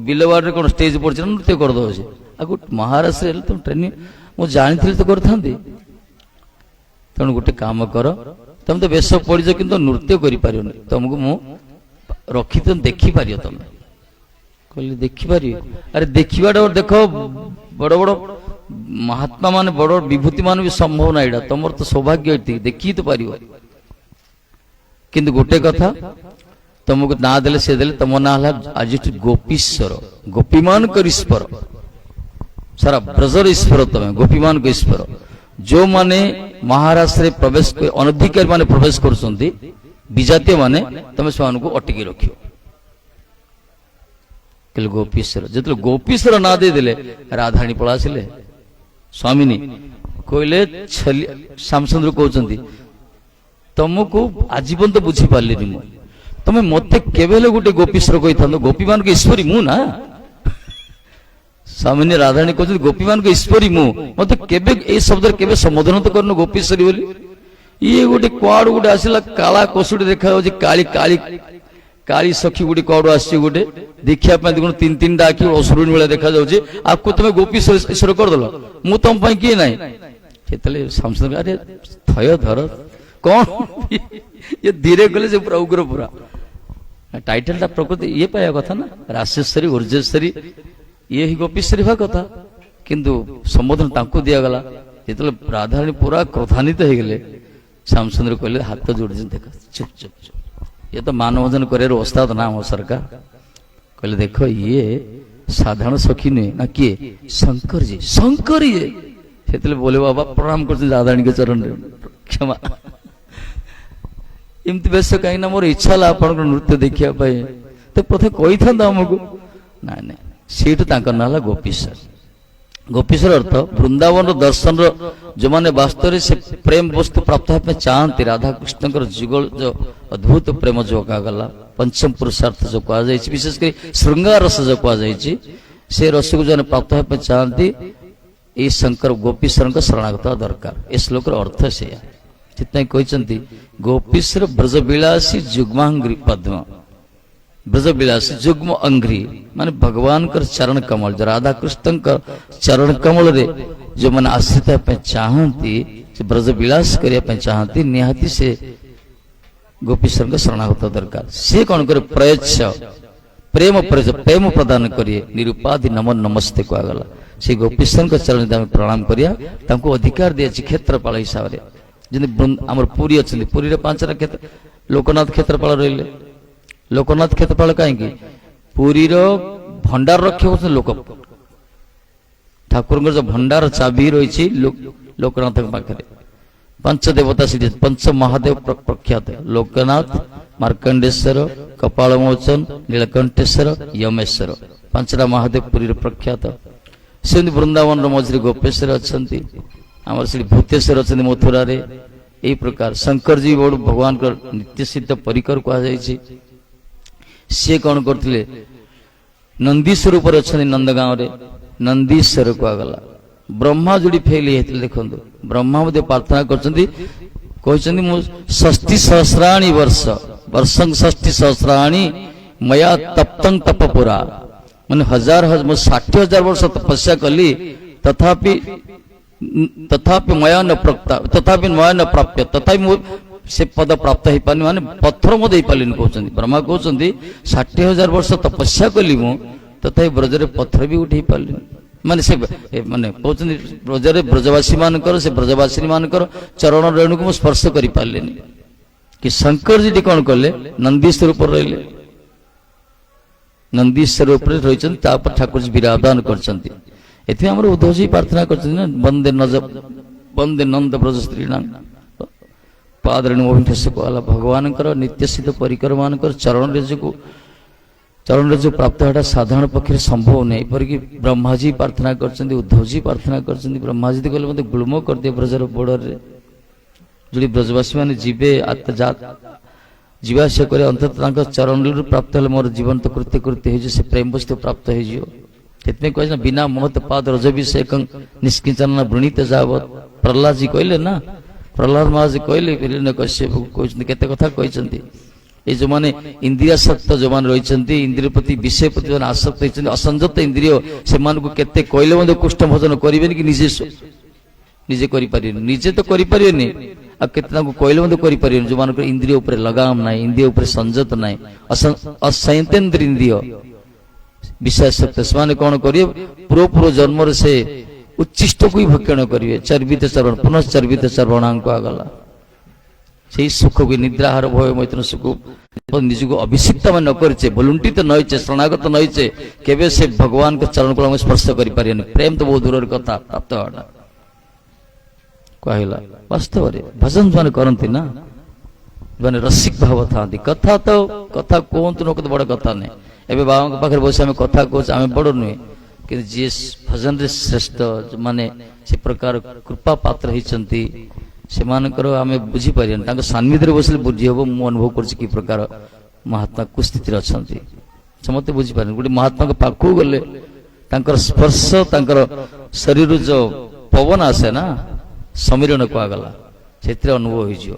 ବିଲବାଡରେ କ'ଣ ଷ୍ଟେଜ ପଡ଼ିଛି ନା ନୃତ୍ୟ କରିଦେଉଛି? ଆକୁ ମହାରାଷ୍ଟ୍ରରେ ହେଲେ ତମେ ଟ୍ରେନିଂ, ମୁଁ ଜାଣିଥିଲି ତ କରିଥାନ୍ତି। ତେଣୁ ଗୋଟେ କାମ କର, ତମେ ତ ବେଶ ପଡ଼ିଛ କିନ୍ତୁ ନୃତ୍ୟ କରିପାରିବନି, ତମକୁ ମୁଁ ରଖି ତମେ ଦେଖିପାରିବ। ତମେ କହିଲେ ଦେଖିପାରିବେ? ଆରେ ଦେଖିବାଟା ଦେଖ, ବଡ଼ ବଡ଼ ମହାତ୍ମା ମାନେ, ବଡ଼ ବିଭୂତି ମାନେ ବି ସମ୍ଭବ ନା, ଏଇଟା ତମର ତ ସୌଭାଗ୍ୟ, ଏତିକି ଦେଖି ତ ପାରିବ। କିନ୍ତୁ ଗୋଟେ କଥା, ତମକୁ ନାଁ ଦେଲେ ସେ ଦେଲେ, ତମ ନାଁ ହେଲା ଆଜିଠୁ ଗୋପୀଶ୍ୱର, ଗୋପୀମାନଙ୍କର ଈଶ୍ୱର, ସାରା ବ୍ରଜର ଈଶ୍ୱର ତମେ, ଗୋପୀମାନଙ୍କ ଈଶ୍ୱର। ଯୋଉମାନେ ମହାରାଷ୍ଟ୍ରରେ ପ୍ରବେଶ, ଅନଧିକାରୀ ମାନେ ପ୍ରବେଶ କରୁଛନ୍ତି, ବିଜାତୀୟ ମାନେ, ତମେ ସେମାନଙ୍କୁ ଅଟକି ରଖିବ। କହିଲେ ଗୋପୀଶ୍ୱର। ଯେତେବେଳେ ଗୋପୀଶ୍ୱର ନାଁ ଦେଇଦେଲେ, ରାଧାଣୀ ପଳା ଆସିଲେ। ସ୍ୱାମିନୀ କହିଲେ, ଶ୍ୟାମଚନ୍ଦ୍ର କହୁଛନ୍ତି ତମକୁ ଆଜି ପର୍ଯ୍ୟନ୍ତ ବୁଝିପାରିଲିନି ମୁଁ, ତମେ ମତେ କେବେ ହେଲେ ଗୋଟେ ଗୋପୀଶ୍ୱର କହିଥାନ୍ତ? ଗୋପୀମାନଙ୍କ ଈଶ୍ୱରୀ ମୁଁ ନା। ସ୍ୱାମିନୀ ରାଧାଣୀ କହୁଛନ୍ତି ଗୋପୀମାନଙ୍କ ଈଶ୍ୱରୀ ମୁଁ, ମତେ କେବେ ଏଇ ଶବ୍ଦରେ କେବେ ସମ୍ବୋଧନ ତ କରିନ ଗୋପୀଶ୍ୱରୀ ବୋଲି। ଇଏ ଗୋଟେ କୁଆଡୁ ଗୋଟେ ଆସିଲା, କାଳା କଷୁଟି ଦେଖାଯାଉଛି, କାଳି ସଖୀ ଗୋଟେ କୁଆଡୁ ଆସିଛି, ଗୋଟେ ଦେଖିବା ପାଇଁ ଦେଖୁନ ତିନି ତିନିଟା ଆଖି ଅସୁରୁଣୀ ଭଳିଆ ଦେଖାଯାଉଛି, ଆକୁ ତମେ ଗୋପୀଶ୍ୱର କରିଦେଲ, ମୁଁ ତମ ପାଇଁ କିଏ ନାହିଁ? ସେତେବେଳେ ଶ୍ୟାମଚନ୍ଦ୍ର ଆରେ ଥୟ ଧର, କ'ଣ ଇଏ ଧୀରେ ଗଲେ ସେ ପୁରା ଉଗ୍ର, ପୁରା ଟାଇଟେଲଟା ପ୍ରକୃତି ଇଏ ପାଇବା କଥା ନା, ରାଶେଶ୍ୱରୀ ଉର୍ଜେଶ୍ୱରୀ, ଇଏ ହିଁ ଗୋପୀଶ୍ୱରୀ ହେବା କଥା। କିନ୍ତୁ ସମ୍ବୋଧନ ତାଙ୍କୁ ଦିଆଗଲା। ଯେତେବେଳେ ରାଧାରାଣୀ ପୁରା କ୍ରୋଧାନ୍ୱିତ ହେଇଗଲେ, ଶ୍ୟାମଚନ୍ଦ୍ର କହିଲେ ହାତ ଯୋଡିଛନ୍ତି, ଦେଖ ଚୁପ ଚୁପ ଚୁପ, ଇଏ ତ ମାନଭଞ୍ଜନ କରିବାର ଓସ୍ତାଦ ନା ଆମ ସରକାର। କହିଲେ ଦେଖ, ଇଏ ସାଧାରଣ ସଖୀ ନୁହେଁ ନା, କିଏ? ଶଙ୍କରଜୀ। ଶଙ୍କରୀ ସେତେବେଳେ ବୋଲେ ବାବା ପ୍ରଣାମ କରୁଛନ୍ତି ରାଧାରାଣୀଙ୍କ ଚରଣରେ, କ୍ଷମା। ଏମିତି ବେଶ କାହିଁକି ନା, ମୋର ଇଚ୍ଛା ହେଲା ଆପଣଙ୍କର ନୃତ୍ୟ ଦେଖିବା ପାଇଁ, ତ ପ୍ରଥମେ କହିଥାନ୍ତା ଆମକୁ। ନାଇଁ ନାଇଁ, ସେଇଠୁ ତାଙ୍କ ନାଁ ହେଲା ଗୋପୀଶ୍ୱର। ଗୋପୀଶ୍ୱର ଅର୍ଥ ବୃନ୍ଦାବନର ଦର୍ଶନର, ଯୋଉମାନେ ବାସ୍ତବରେ ସେ ପ୍ରେମ ବସ୍ତୁ ପ୍ରାପ୍ତ ହେବା ପାଇଁ ଚାହାନ୍ତି, ରାଧାକୃଷ୍ଣଙ୍କର ଯୁଗଳ ଯୋଉ ଅଦ୍ଭୁତ ପ୍ରେମ ଯୋଉ କୁହାଗଲା, ପଞ୍ଚମ ପୁରୁଷାର୍ଥ ଯୋଉ କୁହାଯାଇଛି, ବିଶେଷ କରି ଶୃଙ୍ଗାର ରସ ଯୋଉ କୁହାଯାଇଛି, ସେ ରସକୁ ଯୋଉମାନେ ପ୍ରାପ୍ତ ହେବା ପାଇଁ ଚାହାନ୍ତି, ଏଇ ଶଙ୍କର ଗୋପୀଶ୍ୱରଙ୍କ ଶରଣାଗତ ଦରକାର। ଏ ଶ୍ଲୋକର ଅର୍ଥ ସେଇଆ। ସେଥିପାଇଁ କହିଛନ୍ତି ଗୋପୀଶ୍ୱର ବ୍ରଜବିଳାସୀ ଯୁଗ୍ମାଙ୍ଗ୍ରି ପଦ୍ମ, ବ୍ରଜବିଳାସୀ ଯୁଗ୍ମ ଅଙ୍ଘ୍ରି ମାନେ ଭଗବାନଙ୍କର ଚରଣ କମଳ, ରାଧାକୃଷ୍ଣଙ୍କ ଚରଣ କମଳରେ ଯୋଉମାନେ ଆଶ୍ରିତ ହେବା ପାଇଁ ଚାହାନ୍ତି, ସେ ବ୍ରଜବିଳାସ କରିବା ପାଇଁ ଚାହାନ୍ତି, ନିହାତି ସେ ଗୋପୀଶ୍ୱରଙ୍କ ଶରଣାଗତ ଦରକାର। ସେ କ'ଣ କରେ? ପ୍ରୟଚ୍ଛ, ପ୍ରେମ ପ୍ରଦାନ କରିଏ, ନିରୁପାଧି ନମନ ନମସ୍ତେ କୁହାଗଲା। ସେ ଗୋପୀଶ୍ୱରଙ୍କ ଚରଣରେ ଆମେ ପ୍ରଣାମ କରିବା। ତାଙ୍କୁ ଅଧିକାର ଦିଆଯାଇଛି କ୍ଷେତ୍ରପାଳ ହିସାବରେ। ଯେମିତି ଆମର ପୁରୀ ଅଛନ୍ତି, ପୁରୀରେ 5ଟା କ୍ଷେତ୍ର, ଲୋକନାଥ କ୍ଷେତ୍ରପାଳ ରହିଲେ। ଲୋକନାଥ କ୍ଷେତ୍ରପାଳ କାହିଁକି? ପୁରୀର ଭଣ୍ଡାର ରକ୍ଷକ ହଉଛନ୍ତି ଲୋକ, ଠାକୁରଙ୍କର ଯୋଉ ଭଣ୍ଡାର ଚାବି ରହିଛି ଲୋକନାଥଙ୍କ ପାଖରେ। ପଞ୍ଚଦେବତା ସେଠି, ପଞ୍ଚ ମହାଦେବ ପ୍ରଖ୍ୟାତ, ଲୋକନାଥ, ମାର୍କଣ୍ଡେଶ୍ୱର, କପାଳମୋଚନ, ନୀଳକଣ୍ଠେଶ୍ୱର, ୟମେଶ୍ୱର, 5ଟା ମହାଦେବ ପୁରୀର ପ୍ରଖ୍ୟାତ। ସେମିତି ବୃନ୍ଦାବନର ମଝିରେ ଗୋପେଶ୍ୱର ଅଛନ୍ତି, ଆମର ସେଠି ଭୂତେଶ୍ୱର ଅଛନ୍ତି ମଥୁରାରେ। ଏଇ ପ୍ରକାର ଶଙ୍କରଜୀ ବଡ଼ ଭଗବାନଙ୍କର ନିତ୍ୟସିଦ୍ଧ ପରିକର କୁହାଯାଇଛି। ସିଏ କ'ଣ କରୁଥିଲେ? ନନ୍ଦୀଶ୍ୱର ଉପରେ ଅଛନ୍ତି, ନନ୍ଦଗାଁରେ ନନ୍ଦୀଶ୍ୱର କୁହାଗଲା। ବ୍ରହ୍ମା ଯୋଉଠି ଫେଲ ହେଇଥିଲେ, ଦେଖନ୍ତୁ ବ୍ରହ୍ମା ମଧ୍ୟ ପ୍ରାର୍ଥନା କରିଛନ୍ତି, କହିଛନ୍ତି ମୁଁ 60 ସହସ୍ରାଣୀ ବର୍ଷଂ 60 ସହସ୍ରାଣୀ ମୟା ତପ୍ତଂ ତପପୁରା, ମାନେ 60,000 ବର୍ଷ ତପସ୍ୟା କଲି, ତଥାପି तथापि मया न प्रक्ता तथापि मया न प्राप्य तथापि मु से पद प्राप्त हो पानी माने पत्थर मो दे पालिन कहउछंती ब्रह्मा कहउछंती 60,000 वर्ष तपस्या कली मु तथापि ब्रजरे पत्थर भी उठे पालिन माने से माने कहउछंती ब्रजरे ब्रजवासी मानकर से ब्रजवासी मानकर चरण रेणु को स्पर्श करि पालिन कि शंकर जी कौन कले नंदीश्वर ऊपर रहिले नंदीश्वर ऊपर रहिछन तापर ठाकुर जी विराजमान करछंती एथि हमर उद्धव जी प्रार्थना करछन ना वंदे नंद ब्रज स्त्री नाम पादरेणु अभिष्ठ कहला भगवान नित्य सिद्ध परिकर मानकर चरण रेज प्राप्त होता साधारण पक्षे संभव नहीं परिकी ब्रह्माजी प्रार्थना करछंती उद्धव जी प्रार्थना करछंती ब्रह्माजी कहले मते गुळम कर दे ब्रजर बॉर्डर रे जोड़ी ब्रजवासी माने जीवे आत्मजात जीवाशय करे अंततः चरण प्राप्त हले मोर जीवन तो कृत्य कृत्य हे से प्रेम वस्तु प्राप्त हे जियो तेतने कहना बिना महत पाद रजभिषेकं निष्किंचन वृणीत जावत प्रहलाद जी कहले ना प्रहलाद महाराज कहले हिरण्यकश्यप कहते केते कथा कहछंती ए जो माने इंद्रियासक्त जो माने रहिछंती इंद्रिय प्रति विषय प्रति जो आसक्त रहिछंती असंजत इंद्रिय से मान को केते कहले मते कुष्ठ भोजन करिवेनी कि निजे करि परिबेनी निजे तो करि परिबेनी आ केतना को कहले मते करि परिबेनी जो मान को इंद्रिय ऊपर लगाम नाही इंद्रिय ऊपर संजत नाही असंयतेन्द्र इंद्रिय विषय सत्य से कौन करिए पूर्व जन्म से उच्चिष्ट को ही भक्षण करिए चर्बित चर्वण पुनः चर्बित चर्वणांक आगला से सुख को निद्राहार भय मैथुन सुख निज को अभिषिक्त में न करे भलुंटित नईचे शरणागत नईचे केवे से भगवान के चरण को स्पर्श कर पारे प्रेम तो बहुत दूर कथा प्राप्त होना कहला वास्तव रे भजन जो करती ना जो रसिक भाव था कथा तो कथा कहतु न बड़ कथा नहीं एबे बाबा के पाखे बस आम कथा कहूँ आम बड़ नुहे कि जी भजन रे श्रेष्ठ माने से प्रकार कृपा पात्र होती से आम बुझी पारे सान्निध्य बसले बुझी हम मु अनुभव कर प्रकार महात्मा को स्थित अच्छा समस्त बुझीपारे गोटे महात्मा के पाखु गले स्पर्श शरीर जो पवन आसे ना समीरण कहगला से अनुभव हो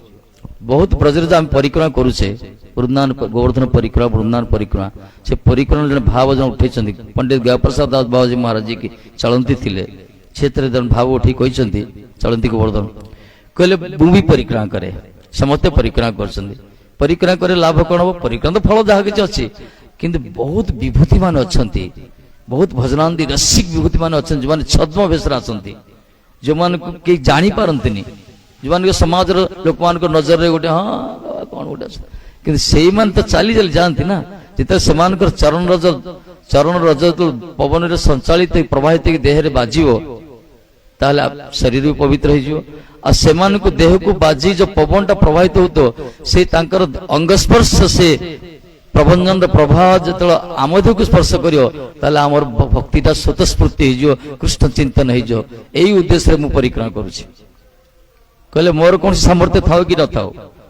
बहुत ब्रजर जो आम परिक्रमा करुचे वृंदावन गोवर्धन परिक्रमा वृंदावन परिक्रमा से परिक्रमा जन भाव जन उठे पंडित गयाप्रसाद दास बाबाजी महाराज जी की चलती थे से जन भाव उठी कहते चलती गोवर्धन कहले भूमि परिक्रमा करे समस्ते परिक्रमा कर परिक्रमा करे लाभ कौन हम परिक्रमा तो फल जहाँ किसी अच्छी किंतु बहुत विभूति मान अच्छा बहुत भजनांदी रसिक विभूति मान अच्छा जो छद्म वेश आसती जो मान कई जानी पारती जो मान समाज लोक मान नजर रे गोटे हाँ कौन गोटे कि से तो चली चली जाती ना जिते से चरण रज पवन संचालित प्रवाहित देह में बाजिव ताले शरीर भी पवित्र हो देह को बाजी जो पवन टा प्रवाहित हो तो से अंगस्पर्श से प्रभंजन प्रभाव जो आम देह को स्पर्श कर आमर भक्तिटा स्वतस्फूर्ति हो कृष्ण चिंतन हो उद्देश्य मु परिक्रमा करुछि कहले मोर कौन सामर्थ्य था कि न था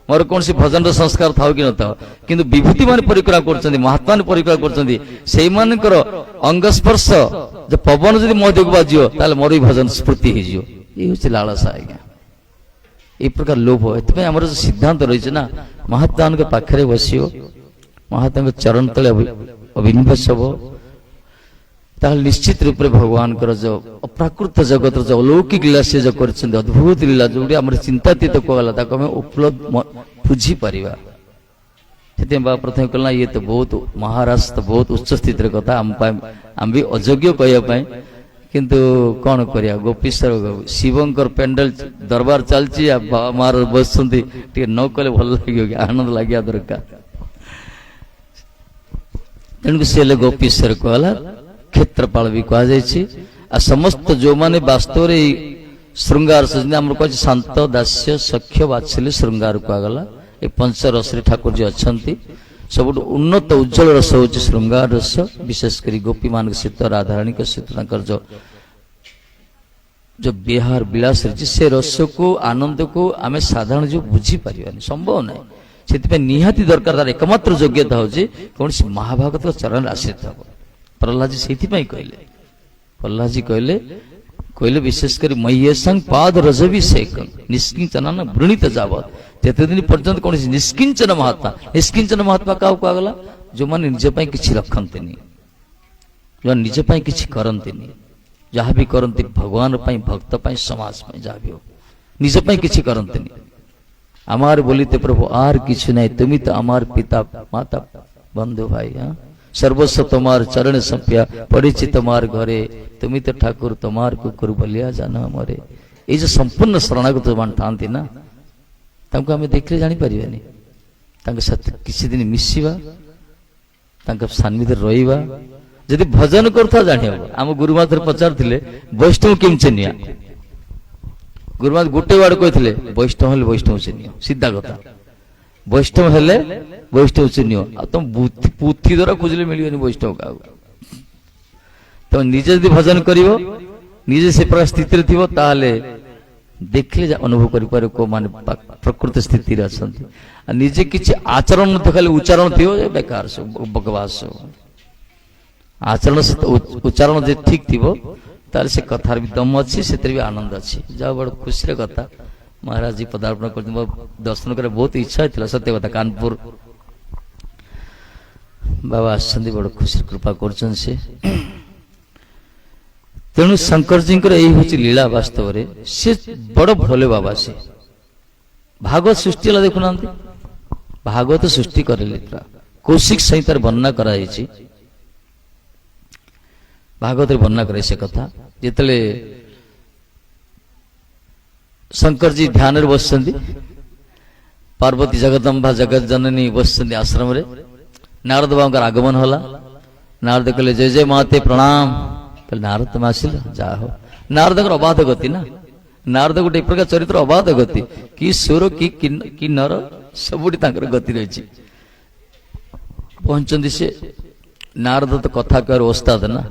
मोर कौन भजन संस्कार था कि न था किंतु विभूति मान परिक्रमा कर महात्मा परिक्रमा कर अंगस्पर्श जो पवन जब मो देह बाजियो मोर भी भजन स्फूर्ति हो लालसा आज्ञा ये प्रकार लोभ एम जो सिद्धांत रही ना महात्मा के पाखे बसियो महात्मा के चरण तले अभिनिवेश हम ताहले निश्चित रूप से भगवान जो अप्राकृत जगत जो अलौकिक लीला से जो कर अद्भुत लीला जो आम चिंतातीत कहला आम उपलब्ध बुझी पारिबा से बाबा प्रथम कहला ये तो बहुत महाराज तो बहुत उच्च स्थित कथा आम भी अयोग्य कहवाई किंतु कौन करिया गोपीश्वर शिवंकर पेंडल दरबार चलती बाबा महाराज बस न कले भल लगे आनंद लगे दरकार तेणुक सी गोपीश्वर कहला क्षेत्रपाल भी कह समस्त जो माने वास्तव रे श्रृंगार कह शांत दास्य सख्य वात्सल्य श्रृंगार कहगला ये पंचरस ठाकुर जी अच्छा सब उन्नत उज्जवल रस हूँ श्रृंगार रस विशेषकर गोपी मान सहित राधाराणी सहित जो बिहार विलास से रस को आनंद को आम साधारण जो बुझी पार संभव ना से निहाती दरकार तार एकमात्र योग्यता हूँ कौन महाभागत चरण आश्रित हम प्रहलाद जी से प्रहलाद जी कहले विशेषकर मह्यसंग पाद रजभिषेक निष्किंचन वृणीत जावत जिते दिन पर्यंत कौन निष्किंचन महात्मा क्या कहगला जो मैंने निजपाई किसी रखती जो निजपाई किसी करती ଯାହା ବି କରନ୍ତି ଭଗବାନ ପାଇଁ, ଭକ୍ତ ପାଇଁ, ସମାଜ ପାଇଁ, ଯାହା ବି ହଉ ନିଜ ପାଇଁ କିଛି କରନ୍ତିନି। আমার বলিতে প্রভু আর কিছু নাই, তুমি তো আমার পিতা মাতা বন্ধু ভাই। সর্বস্ব তোমার চরণে সঁপিয়া পড়িছি তোমার ঘরে, তুমি তো ঠাকুর তোমার কুকুর বলিয়া জানো মরে। এই যে সম্পূর্ণ শরଣାগত মান ଥାନ୍ତି ନା, ତାଙ୍କୁ ଆମେ ଦେଖିଲେ ଜାଣିପାରିବାନି। ତାଙ୍କ ସହିତ କିଛି ଦିନ ମିଶିବା, ତାଙ୍କ ସାନ୍ନିଧ୍ୟରେ ରହିବା, ଯଦି ଭଜନ କରୁଥିବା ଜାଣିହବ। ଆମ ଗୁରୁମା ଥରେ ପଚାରୁଥିଲେ ବୈଷ୍ଣବ କେମିତି ଚିହ୍ନିବା? ଗୁରୁମା ଗୋଟେ ୱାର୍ଡ କହିଥିଲେ, ବୈଷ୍ଣବ ହେଲେ ବୈଷ୍ଣବ ଚିହ୍ନିବ। ସିଧା କଥା, ବୈଷ୍ଣବ ହେଲେ ବୈଷ୍ଣବ ଚିହ୍ନିବ। ଆଉ ତମ ପୁଥି ଦ୍ୱାରା ଖୋଜିଲେ ମିଳିବନି ବୈଷ୍ଣବ କାହାକୁ। ତମେ ନିଜେ ଯଦି ଭଜନ କରିବ, ନିଜେ ସେ ପ୍ରକାର ସ୍ଥିତିରେ ଥିବ, ତାହେଲେ ଦେଖିଲେ ଅନୁଭବ କରିପାରିବ କୋଉମାନେ ପ୍ରକୃତ ସ୍ଥିତିରେ ଅଛନ୍ତି। ଆଉ ନିଜେ କିଛି ଆଚରଣ ନଥିବ, ଖାଲି ଉଚ୍ଚାରଣ ଥିବ, ବେକାର ସବୁ ବକବାସ ସବୁ। ଆଚରଣ ଉଚ୍ଚାରଣ ଯେ ଠିକ ଥିବ, ତାହେଲେ ସେ କଥାର ବି ଦମ ଅଛି, ସେଥିରେ ବି ଆନନ୍ଦ ଅଛି। ଯାହା ବଡ଼ ଖୁସିର କଥା, ମହାରାଜ ପଦାର୍ପଣ କରିଛନ୍ତି। ମୋ ଦର୍ଶନ କରିବା ବହୁତ ଇଚ୍ଛା ହେଇଥିଲା, ସତ୍ୟ କଥା। କାନପୁର ବାବା ଆସିଛନ୍ତି, ବଡ଼ ଖୁସିର କୃପା କରୁଛନ୍ତି ସେ। ତେଣୁ ଶଙ୍କରଜୀଙ୍କର ଏଇ ହଉଛି ଲୀଳା। ବାସ୍ତବରେ ସେ ବଡ଼ ଭୋଲେ ବାବା। ସେ ଭାଗବତ ସୃଷ୍ଟି ହେଲା, ଦେଖୁନାହାନ୍ତି, ଭାଗବତ ସୃଷ୍ଟି କରିଲେ। କୌଶିକ ସଂହିତାରେ ବର୍ଣ୍ଣନା କରାଯାଇଛି, ଭାଗବତରେ ବର୍ଣ୍ଣନା କରେ ସେ କଥା। ଯେତେବେଳେ ଶଙ୍କରଜୀ ଧ୍ୟାନରେ ବସିଛନ୍ତି, ପାର୍ବତୀ ଜଗଦମ୍ବା ଜଗତ ଜନନୀ ବସିଛନ୍ତି ଆଶ୍ରମରେ, ନାରଦ ବାବାଙ୍କର ଆଗମନ ହେଲା। ନାରଦ କହିଲେ ଜୟ ଜୟ ମହାତେ ପ୍ରଣାମ। କହିଲେ ନାରଦ ତମେ ଆସିଲ, ଯାହା ହଉ। ନାରଦଙ୍କର ଅବାଧ ଗତି ନା, ନାରଦ ଗୋଟେ ପ୍ରକାର ଚରିତ୍ର, ଅବାଧ ଗତି। କି ସୁର କି ନର, ସବୁଠି ତାଙ୍କର ଗତି ରହିଛି। ପହଞ୍ଚନ୍ତି ସେ। ନାରଦ ତ କଥା କହିବାର ଓସ୍ତାଦ ନା,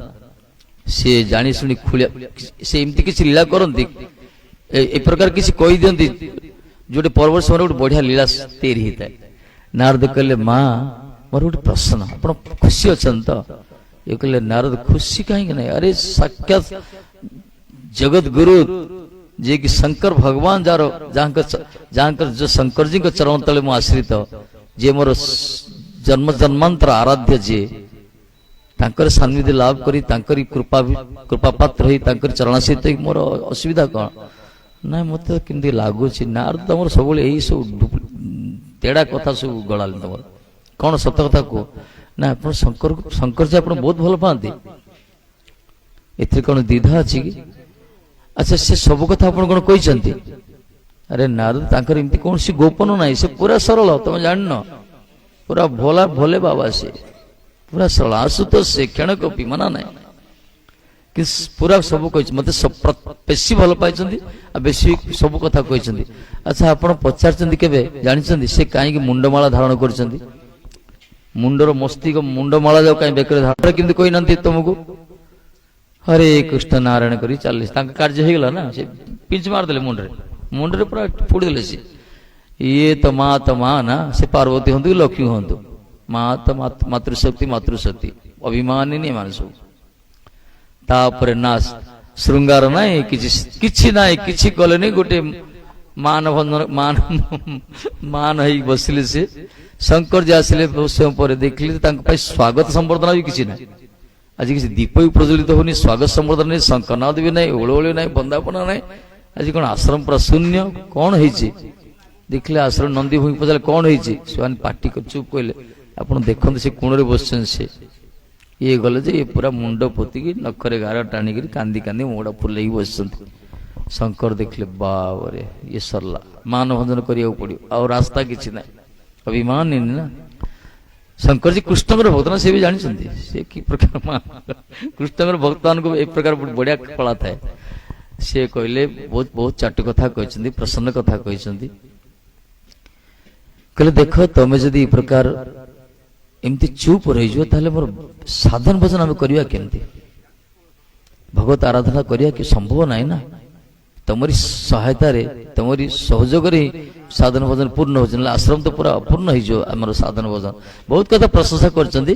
ସିଏ ଜାଣି ଶୁଣି ଖୁଳିଆ, ସେ ଏମିତି କିଛି ଲୀଳା କରନ୍ତି, ଏ ପ୍ରକାର କିଛି କହିଦିଅନ୍ତି, ଯୋଉଠି ପର୍ବ ସମୟରେ ଗୋଟେ ବଢିଆ ଲୀଳା ତିଆରି ହେଇଥାଏ। ନାରଦ କହିଲେ ମା ମୋର ଗୋଟେ ପ୍ରଶ୍ନ, ଆପଣ ଖୁସି ଅଛନ୍ତି ତ? ଏ କହିଲେ ନାରଦ ଖୁସି କାହିଁକି ନାହିଁ? ଆରେ ସାକ୍ଷାତ ଜଗତ ଗୁରୁ ଯିଏକି ଶଙ୍କର ଭଗବାନ, ଯାହାଙ୍କର ଯୋଉ ଶଙ୍କରଜୀଙ୍କ ଚରଣ ତଳେ ମୁଁ ଆଶ୍ରିତ, ଯିଏ ମୋର ଜନ୍ମ ଜନ୍ମାନ୍ତର ଆରାଧ୍ୟ, ଯିଏ ତାଙ୍କର ସାନ୍ନିଧ୍ୟ ଲାଭ କରି, ତାଙ୍କରି କୃପାପାତ୍ର ହେଇ, ତାଙ୍କରି ଚରଣାଶ୍ରିତ ହେଇ ମୋର ଅସୁବିଧା କଣ? ନାଇଁ ମତେ କେମିତି ଲାଗୁଛି ନାରଦ ତମର ସବୁବେଳେ ଏଇ ସବୁ ତେଡା କଥା ସବୁ ଗଳାଲି, ତମର କଣ ସତ କଥା କୁହ? ନା ଆପଣ ଶଙ୍କରଜୀ ଆପଣ ବହୁତ ଭଲ ପାଆନ୍ତି, ଏଥିରେ କଣ ଦ୍ୱିଧା ଅଛି କି? ଆଚ୍ଛା ସେ ସବୁ କଥା ଆପଣ କଣ କହିଛନ୍ତି? ଆରେ ନାରଦ ତାଙ୍କର ଏମିତି କୌଣସି ଗୋପନ ନାହିଁ, ସେ ପୁରା ସରଳ, ତମେ ଜାଣିନ, ପୁରା ଭୋଲା ଭୋଲେ ବାବା, ସେ ପୁରା ସରଳ। ଆଶୁତୋଷ ସେ କ୍ଷଣକ ବିମାନା ନାହିଁ, କି ପୁରା ସବୁ କହିଛନ୍ତି। ମତେ ବେଶୀ ଭଲ ପାଇଛନ୍ତି, ଆଉ ବେଶୀ ସବୁ କଥା କହିଛନ୍ତି। ଆଚ୍ଛା ଆପଣ ପଚାରିଛନ୍ତି କେବେ, ଜାଣିଛନ୍ତି ସେ କାହିଁକି ମୁଣ୍ଡମାଳା ଧାରଣ କରିଛନ୍ତି? ମୁଣ୍ଡର ମସ୍ତିକ ମୁଣ୍ଡମାଳା ଯାଉ କାହିଁ ବେକରେ ଧାରଣ, କେମିତି କହିନାହାନ୍ତି ତମକୁ? ହରେ କୃଷ୍ଣ ନାରାୟଣ କରି ଚାଲିଲେ, ତାଙ୍କ କାର୍ଯ୍ୟ ହେଇଗଲା ନା। ସେ ପିଞ୍ଚ ମାରିଦେଲେ ମୁଣ୍ଡରେ ପୁରା ପୋଡ଼ିଦେଲେ। ସେ ଇଏ ତ ମା ନା, ସେ ପାର୍ବତୀ ହୁଅନ୍ତୁ କି ଲକ୍ଷ୍ମୀ ହୁଅନ୍ତୁ, ମା ତ ମାତୃଶକ୍ତି ଅଭିମାନିନୀ ଏମାନେ ସବୁ। ତାପରେ ନା ଶୃଙ୍ଗାର ନାହିଁ, କିଛି ନାହିଁ, କିଛି କଲେନି। ଗୋଟେ ମାନ ହେଇକି ବସିଲେ ସେ। ଶଙ୍କରଜୀ ଆସିଲେ ବହୁତ ସମୟ ପରେ, ଦେଖିଲେ ତାଙ୍କ ପାଇଁ ସ୍ୱାଗତ ସମ୍ବର୍ଦ୍ଧନା ବି କିଛି ନାହିଁ। ଆଜି କିଛି ଦୀପ ବି ପ୍ରଜ୍ୱଳିତ ହଉନି, ସ୍ୱାଗତ ସମ୍ବର୍ଦ୍ଧନା ନାହିଁ, ଶଙ୍କନାଦ ବି ନାହିଁ, ଓଳୋଳି ନାହିଁ, ବନ୍ଦାପନା ନାହିଁ। ଆଜି କଣ ଆଶ୍ରମ ପୁରା ଶୂନ୍ୟ, କଣ ହେଇଛି? ଦେଖିଲେ ଆଶ୍ରମ ନନ୍ଦୀ ଭୂମି ପଚାରିଲେ କଣ ହେଇଛି? ସେମାନେ ପାଟି କରି ଚୁପ୍ କହିଲେ। ଆପଣ ଦେଖନ୍ତୁ ସେ କୋଣରେ ବସିଛନ୍ତି। ସେ ଇଏ ଗଲେ ଯେ, ଇଏ ପୁରା ମୁଣ୍ଡ ପୋତିକି ନଖରେ ଗାର ଟାଣିକିରି କାନ୍ଦି କାନ୍ଦି ମୁଣ୍ଡ ଫୁଲେଇକି ବସିଛନ୍ତି। ଶଙ୍କର ଦେଖିଲେ ବାବରେ, ଇଏ ସରିଲା, ମାନ ଭଞ୍ଜନ କରିବାକୁ ପଡିବ, ଆଉ ରାସ୍ତା କିଛି ନାହିଁ। ଅଭିମାନ ନା, ଶଙ୍କରଜୀ କୃଷ୍ଣଙ୍କର ଭକ୍ତ ନା, ସେ ବି ଜାଣିଛନ୍ତି ସେ କି ପ୍ରକାର କୃଷ୍ଣଙ୍କର ଭକ୍ତମାନଙ୍କୁ ଏ ପ୍ରକାର ବଢିଆ କଳା ଥାଏ। ସେ କହିଲେ ବହୁତ ବହୁତ ଚାଟୁ କଥା କହିଛନ୍ତି, ପ୍ରସନ୍ନ କଥା କହିଛନ୍ତି। କହିଲେ ଦେଖ, ତମେ ଯଦି ଏ ପ୍ରକାର ଏମିତି ଚୁପ ରହିଯିବ, ତାହେଲେ ମୋର ସାଧନ ଭଜନ ଆମେ କରିବା କେମିତି? ଭଗବତ ଆରାଧନା କରିବା କି ସମ୍ଭବ ନାହିଁ ନା। ତମରି ସହାୟତାରେ, ତମରି ସହଯୋଗରେ ହିଁ ସାଧନ ଭଜନ ପୂର୍ଣ୍ଣ ହଉଛି, ନହେଲେ ଆଶ୍ରମ ତ ପୁରା ଅପୂର୍ଣ୍ଣ ହେଇଯିବ ଆମର ସାଧନ ଭଜନ। ବହୁତ କଥା ପ୍ରଶଂସା କରିଛନ୍ତି।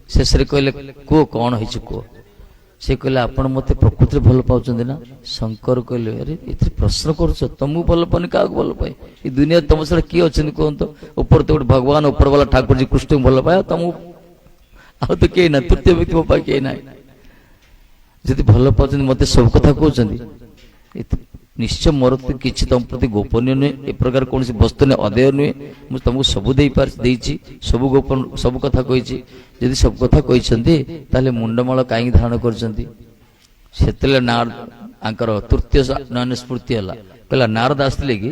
ଶେଷରେ କହିଲେ କୁହ କଣ ହେଇଛି କୁହ? ସେ କହିଲେ ଆପଣ ମତେ ପ୍ରକୃତିରେ ଭଲ ପାଉଛନ୍ତି ନା? ଶଙ୍କର କହିଲେ ଆରେ ଏଥିରେ ପ୍ରଶ୍ନ କରୁଛ, ତମକୁ ଭଲ ପାଉନି କାହାକୁ ଭଲ ପାଏ? ଏ ଦୁନିଆରେ ତମ ଛଡା କିଏ ଅଛନ୍ତି କୁହନ୍ତୁ? ଉପରେ ତ ଗୋଟେ ଭଗବାନ, ଉପର ବାଲା ଠାକୁରଜୀ କୃଷ୍ଣଙ୍କୁ ଭଲ ପାଏ, ତମକୁ ଆଉ ତ କେହି ନାହିଁ, ତୃତୀୟ ବ୍ୟକ୍ତି ମୋ ପାଖେ କେହି ନାହିଁ। ଯଦି ଭଲ ପାଉଛନ୍ତି ମତେ ସବୁ କଥା କହୁଛନ୍ତି, ନିଶ୍ଚୟ ମୋର କିଛି ତମ ପ୍ରତି ଗୋପନୀୟ ନୁହେଁ, ଏ ପ୍ରକାର କୌଣସି ବସ୍ତୁ ନୁହେଁ, ଅଦେୟ ନୁହେଁ। ମୁଁ ତମକୁ ସବୁ ଦେଇଛି, ସବୁ ଗୋପନ, ସବୁ କଥା କହିଛି। ଯଦି ସବୁ କଥା କହିଛନ୍ତି ତାହେଲେ ମୁଣ୍ଡମାଳ କାହିଁକି ଧାରଣ କରିଛନ୍ତି? ସେତେବେଳେ ଆଙ୍କର ତୃତୀୟ ନୟନ ସ୍ମୃତି ହେଲା, କହିଲା ନାରଦ ଆସିଥିଲେ କି?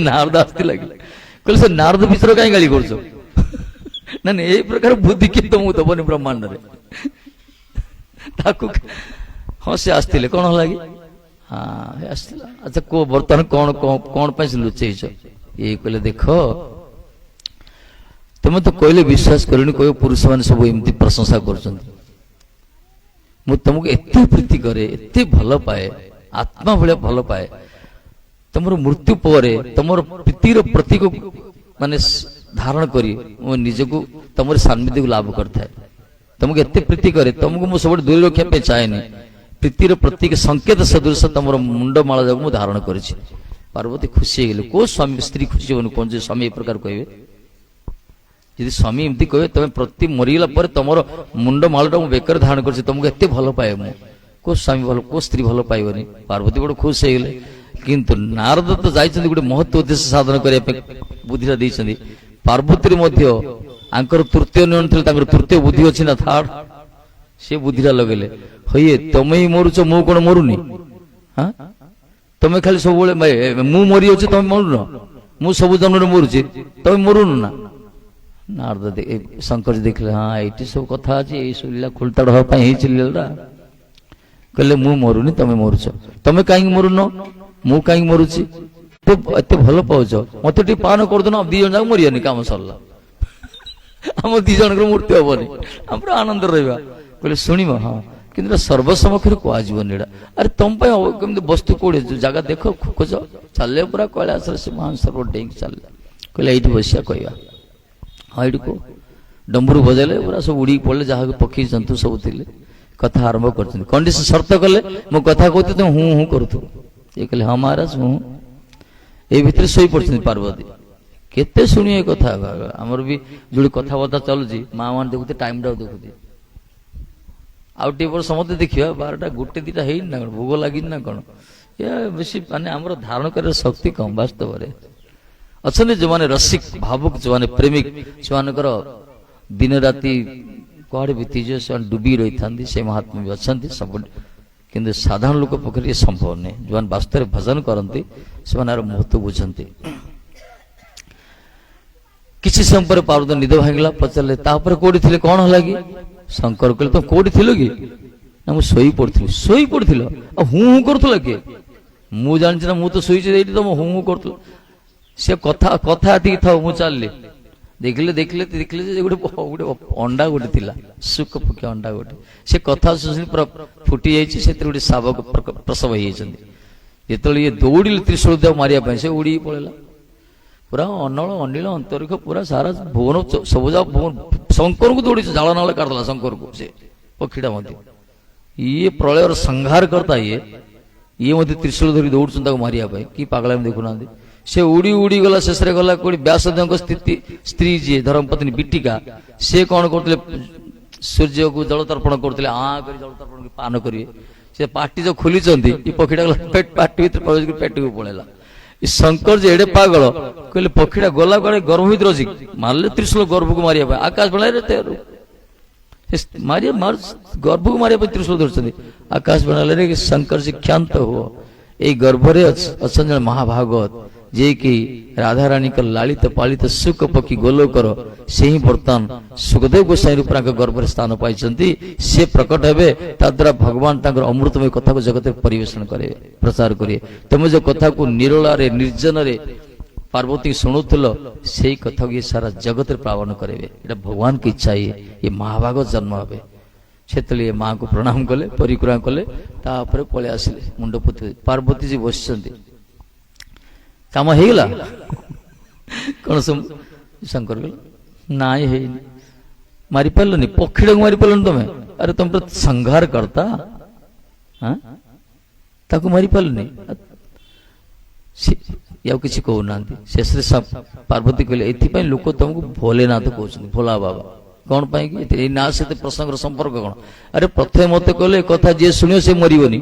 ନାରଦ ଆସିଥିଲା କି? କହିଲେ ସେ ନାରଦ ବିଷୟରେ କାହିଁ ଗାଳି କରୁଛ? ନା ଏଇ ପ୍ରକାର ବୁଦ୍ଧି କିଏ ତମକୁ ଦବନି ବ୍ରହ୍ମାଣ୍ଡରେ। ତାକୁ ହଁ ସେ ଆସିଥିଲେ, କଣ ହେଲା କି? ହଁ ଆସିଥିଲା। ଆଚ୍ଛା କୁହ ବର୍ତ୍ତମାନ କଣ ପାଇଁ ସେ ଲୁଚେଇଛ? ଇଏ କହିଲେ ଦେଖ, ତମେ ତ କହିଲେ ବିଶ୍ୱାସ କରିନି, କହିବ ପୁରୁଷ ମାନେ ସବୁ ଏମିତି ପ୍ରଶଂସା କରୁଛନ୍ତି। ମୁଁ ତମକୁ ଏତେ ପ୍ରୀତି କରେ, ଏତେ ଭଲ ପାଏ, ଆତ୍ମା ଭଳିଆ ଭଲ ପାଏ। ତମର ମୃତ୍ୟୁ ପରେ ତମର ପ୍ରୀତିର ପ୍ରତୀକ ମାନେ ଧାରଣ କରି ମୁଁ ନିଜକୁ ତମର ସାନ୍ନିଧ୍ୟକୁ ଲାଭ କରିଥାଏ। ତମକୁ ଏତେ ପ୍ରୀତି କରେ, ତମକୁ ମୁଁ ସବୁବେଳେ ଦୂରେ ରଖିବା ପାଇଁ ଚାହେଁନି। ପ୍ରୀତିର ପ୍ରତୀକ ସଂକେତ ସଦୃଶ ତମର ମୁଣ୍ଡମାଳ ଯାକୁ ମୁଁ ଧାରଣ କରିଛି। ପାର୍ବତୀ ଖୁସି ହେଇଗଲେ। କୋଉ ସ୍ୱାମୀ ସ୍ତ୍ରୀ ଖୁସି ହବନି? କଣ ଯେ ସ୍ୱାମୀ ଏ ପ୍ରକାର କହିବେ? ଯଦି ସ୍ୱାମୀ ଏମିତି କହିବେ, ତମେ ପ୍ରତି ମରିଗଲା ପରେ ତମର ମୁଣ୍ଡମାଳଟା ମୁଁ ବେକରେ ଧାରଣ କରିଛି, ତମକୁ ଏତେ ଭଲ ପାଏ ମୁଁ, କୋଉ ସ୍ୱାମୀ ଭଲ, କୋଉ ସ୍ତ୍ରୀ ଭଲ ପାଇବନି? ପାର୍ବତୀ ବଡ଼ ଖୁସି ହେଇଗଲେ। କିନ୍ତୁ ନାରଦ ତ ଯାଇଛନ୍ତି ଗୋଟେ ମହତ୍ଵ ଉଦ୍ଦେଶ୍ୟ ସାଧନ କରିବା ପାଇଁ, ବୁଦ୍ଧିଟା ଦେଇଛନ୍ତି। ପାର୍ବତୀରେ ମଧ୍ୟ ଆଙ୍କର ତୃତୀୟ ନୟନ ଥିଲେ, ତାଙ୍କର ତୃତୀୟ ବୁଦ୍ଧି ଅଛି ନା, ଥାର୍ଡ, ସେ ବୁଦ୍ଧିଟା ଲଗେଇଲେ। ହଇଏ ତମେ ହିଁ ମରୁଛ, ମୁଁ କଣ ମରୁନି? ହଁ ତମେ ଖାଲି ସବୁବେଳେ ମୁଁ ମରିଯାଉଛି, ତମେ ମରୁନ? ମୁଁ ସବୁ ଜନ୍ମରେ ମରୁଛି, ତମେ ମରୁନ ନା? ନାରଦ ଶଙ୍କର ଦେଖିଲେ, ହଁ ଏଇଠି ସବୁ କଥା ଅଛି, ଏଇ ସବୁ ଲୀଳା ଖୋଳତାଡ଼ ହବା ପାଇଁ ହେଇଛି ଲୀଳା। କହିଲେ ମୁଁ ମରୁନି, ତମେ ମରୁଛ। ତମେ କାହିଁକି ମରୁନ? ମୁଁ କାହିଁକି ମରୁଛି? ଏତେ ଭଲ ପାଉଛ, ମତେ ଟିକେ ପାନ କରିଦଉନ, ଦି ଜଣ ଯାକ ମରିବନି, କାମ ସରିଲା। ଆମ ଦି ଜଣଙ୍କର ମୃତ୍ୟୁ ହବନି, ଆମର ଆନନ୍ଦ ରହିବା। କହିଲେ ଶୁଣିବ? ହଁ, କିନ୍ତୁ ସର୍ବସମକ୍ଷରେ କୁହାଯିବନି ଏଇଟା। ଆରେ ତମ ପାଇଁ କେମିତି ବସ୍ତୁ କୋଉଠି ଜାଗା ଦେଖ, ଖୋଜ, ଚାଲିଲେ ପୁରା କୈଳାସରେ ସେ ମହାନ ସର୍ବ ଡେଇଁକି ଚାଲିଲେ। କହିଲେ ଏଇଠି ବସିବା କହିବା। ହଁ ଏଇଠି କୁହ। ଡମ୍ବରୁ ବଜାଇଲେ, ପୁରା ସବୁ ଉଡ଼ିକି ପଡ଼ିଲେ, ଯାହାକୁ ପକ୍ଷୀ ଜନ୍ତୁ ସବୁ ଥିଲେ। କଥା ଆରମ୍ଭ କରିଛନ୍ତି। କଣ୍ଡିସନ ସର୍ତ୍ତ କଲେ, ମୁଁ କଥା କହୁଥିଲି ତମେ ହୁଁ ହୁଁ କରୁଥିବ। ଇଏ କହିଲେ ହଁ ମହାରାଜ ହୁଁ। ଏଇ ଭିତରେ ଶୋଇ ପଡିଛନ୍ତି ପାର୍ବତୀ। କେତେ ଶୁଣିବେ ଏ କଥା? ଆମର ବି ଯୋଉଠି କଥାବାର୍ତ୍ତା ଚାଲୁଛି, ମା ମାନେ ଦେଖୁଥିବେ, ଟାଇମଟାକୁ ଦେଖୁଥିବେ। ଆଉ ଟିକେ ପରେ ସମସ୍ତେ ଦେଖିବା 12ଟା 1 2ଟା ହେଇନି ନା କଣ, ଭୋଗ ଲାଗିନି ନା କଣ? ଏ ବେଶୀ ମାନେ ଆମର ଧାରଣ କରିବାର ଶକ୍ତି କମ। ବାସ୍ତବରେ ଅଛନ୍ତି ଯୋଉମାନେ ରସିକ, ଭାବୁକ, ଯୋଉମାନେ ପ୍ରେମିକ, ସେମାନଙ୍କର ଦିନ ରାତି କୁଆଡେ ବିତିଯିବ, ସେମାନେ ଡୁବି ରହିଥାନ୍ତି। ସେ ମହାତ୍ମା ବି ଅଛନ୍ତି ସବୁ, କିନ୍ତୁ ସାଧାରଣ ଲୋକ ପକ୍ଷରେ ଏ ସମ୍ଭବ ନୁହେଁ। ଯୋଉମାନେ ବାସ୍ତବରେ ଭଜନ କରନ୍ତି, ସେମାନେ ଆର ମହତ୍ଵ ବୁଝନ୍ତି। କିଛି ସମୟ ପରେ ପାର୍ବତୀ ନିଦ ଭାଙ୍ଗିଲା। ପଚାରିଲେ ତାପରେ କୋଉଠି ଥିଲେ, କଣ ହେଲା କି? ଶଙ୍କର କହିଲେ ତମେ କୋଉଠି ଥିଲ କି? ନା ମୁଁ ଶୋଇ ପଡିଥିଲି। ଶୋଇ ପଡିଥିଲ? ଆଉ ହୁଁ ହୁଁ କରୁଥିଲ କିଏ? ମୁଁ ଜାଣିଛି ନା, ମୁଁ ତ ଶୋଇଛି ଏଇଠି, ତମ ହୁଁ ହୁଁ କରୁଥିଲ। ସେ କଥା ଏତିକି ଥାଉ, ମୁଁ ଚାଲିଲି। ଦେଖିଲେ ଯେ ଗୋଟେ ଅଣ୍ଡା ଗୋଟେ ଥିଲା, ସୁକ ପକ୍ଷୀ ଅଣ୍ଡା ଗୋଟେ। ସେ କଥା ଶୁଣି ପୁରା ଫୁଟି ଯାଇଛି, ସେଥିରେ ଗୋଟେ ଶାବକ ପ୍ରସବ ହେଇଯାଇଛନ୍ତି। ଯେତେବେଳେ ଇଏ ଦୌଡ଼ିଲେ ତ୍ରିଶୂଳ ଦେହ ମାରିବା ପାଇଁ, ସେ ଉଡ଼ିକି ପଳେଇଲା। ପୁରା ଅନଳ ଅନିଳ ଅନ୍ତରିକ୍ଷ ପୁରା ସାରା ଭୁବନ ସବୁ ଯାକ ଶଙ୍କରକୁ ଦୌଡ଼ିଛି, ଝାଳ ନାଳ କାଟିଦେଲା ଶଙ୍କରକୁ ସେ ପକ୍ଷୀଟା ମଧ୍ୟ। ଇଏ ପ୍ରଳୟର ସଂହାର କର୍ତ୍ତା, ଇଏ ମଧ୍ୟ ତ୍ରିଶୂଳ ଧରି ଦୌଡୁଛନ୍ତି ତାକୁ ମାରିବା ପାଇଁ। କି ପାଗଳା ଆମେ ଦେଖୁନାହାନ୍ତି। ସେ ଉଡ଼ି ଗଲା, ଶେଷରେ ଗଲା କୋଉଠି ବ୍ୟାସଦେବଙ୍କ ସ୍ତ୍ରୀ ଯିଏ ଧର୍ମପତ୍ନୀ ବିଟିକା, ସେ କଣ କରୁଥିଲେ? ସୂର୍ଯ୍ୟକୁ ଜଳ ତର୍ପଣ କରୁଥିଲେ। କରି ଜଳ ତର୍ପଣ ପାନ କରିବେ। ସେ ପାଟି ଯୋଉ ଖୋଲିଛନ୍ତି, ଏ ପକ୍ଷୀଟା ଗଲା ପାଟି ଭିତରେ ପ୍ରବେଶ କରି ପେଟକୁ ପଳେଇଲା। ଶଙ୍କର ଯେ ଏଡେ ପାଗଳ, କହିଲେ ପକ୍ଷୀଟା ଗଲା କୁଆଡେ? ଗର୍ଭ ଭିତରେ ଅଛି। ମାରିଲେ ତ୍ରିଶୂଳ ଗର୍ଭକୁ ମାରିବା ପାଇଁ। ଆକାଶ ବେଳାରେ ଗର୍ଭକୁ ମାରିବା ପାଇଁ ତ୍ରିଶୂଳ ଧରୁଛନ୍ତି। ଆକାଶ ବେଳାରେ ଶଙ୍କର ଯେ କ୍ଷାନ୍ତ ହୁଅ, ଏଇ ଗର୍ଭରେ ଅଛନ୍ତି ଜଣେ ମହାଭାଗବତ, ଯିଏକି ରାଧାରାଣୀଙ୍କ ଲାଳିତ ପାଳିତ ସୁକ ପକ୍ଷୀ ଗୋଲୋକର, ସେ ହିଁ ବର୍ତ୍ତମାନ ସୁଖଦେବ ଗୋସାଇଁ ରୂପଙ୍କ ଗର୍ଭରେ ସ୍ଥାନ ପାଇଛନ୍ତି। ସେ ପ୍ରକଟ ହେବେ, ତା ଦ୍ୱାରା ଭଗବାନ ତାଙ୍କର ଅମୃତମୟ କଥାକୁ ଜଗତରେ ପରିବେଷଣ କରିବେ, ପ୍ରଚାର କରିବେ। ତମେ ଯୋଉ କଥାକୁ ନିରୋଳାରେ ନିର୍ଜନରେ ପାର୍ବତୀ ଶୁଣୁଥିଲ, ସେଇ କଥାକୁ ଇଏ ସାରା ଜଗତରେ ପ୍ଲାବନ କରିବେ। ଏଇଟା ଭଗବାନଙ୍କ ଇଚ୍ଛା। ଇଏ ମହାଭାଗବତ ଜନ୍ମ ହେବେ। ସେତେବେଳେ ଏ ମାଆଙ୍କୁ ପ୍ରଣାମ କଲେ, ପରିକ୍ରମା କଲେ, ତାପରେ ପଳେଇ ଆସିଲେ ମୁଣ୍ଡ ପୋତି। ପାର୍ବତୀ ଯେ ବସିଛନ୍ତି, କାମ ହେଇଗଲା? କଣ ଶଙ୍କର କହିଲ ନାଇଁ ହେଇନି। ମାରିପାରିଲନି? ପକ୍ଷୀଟାକୁ ମାରିପାରିଲନି ତମେ? ଆରେ ତମେ ତ ସଂହାର କର୍ତ୍ତା, ତାକୁ ମାରିପାରିଲନି? ଆଉ କିଛି କହୁନାହାନ୍ତି। ଶେଷରେ ପାର୍ବତୀ କହିଲେ ଏଥିପାଇଁ ଲୋକ ତମକୁ ଭୋଲେନାଥ କହୁଛନ୍ତି, ଭୋଲା ବାବା। कौन पाई कि ए ना से प्रसंग संपर्क कौन अरे प्रथम मत कहले ए कथा जे सुनियो से मरिबनी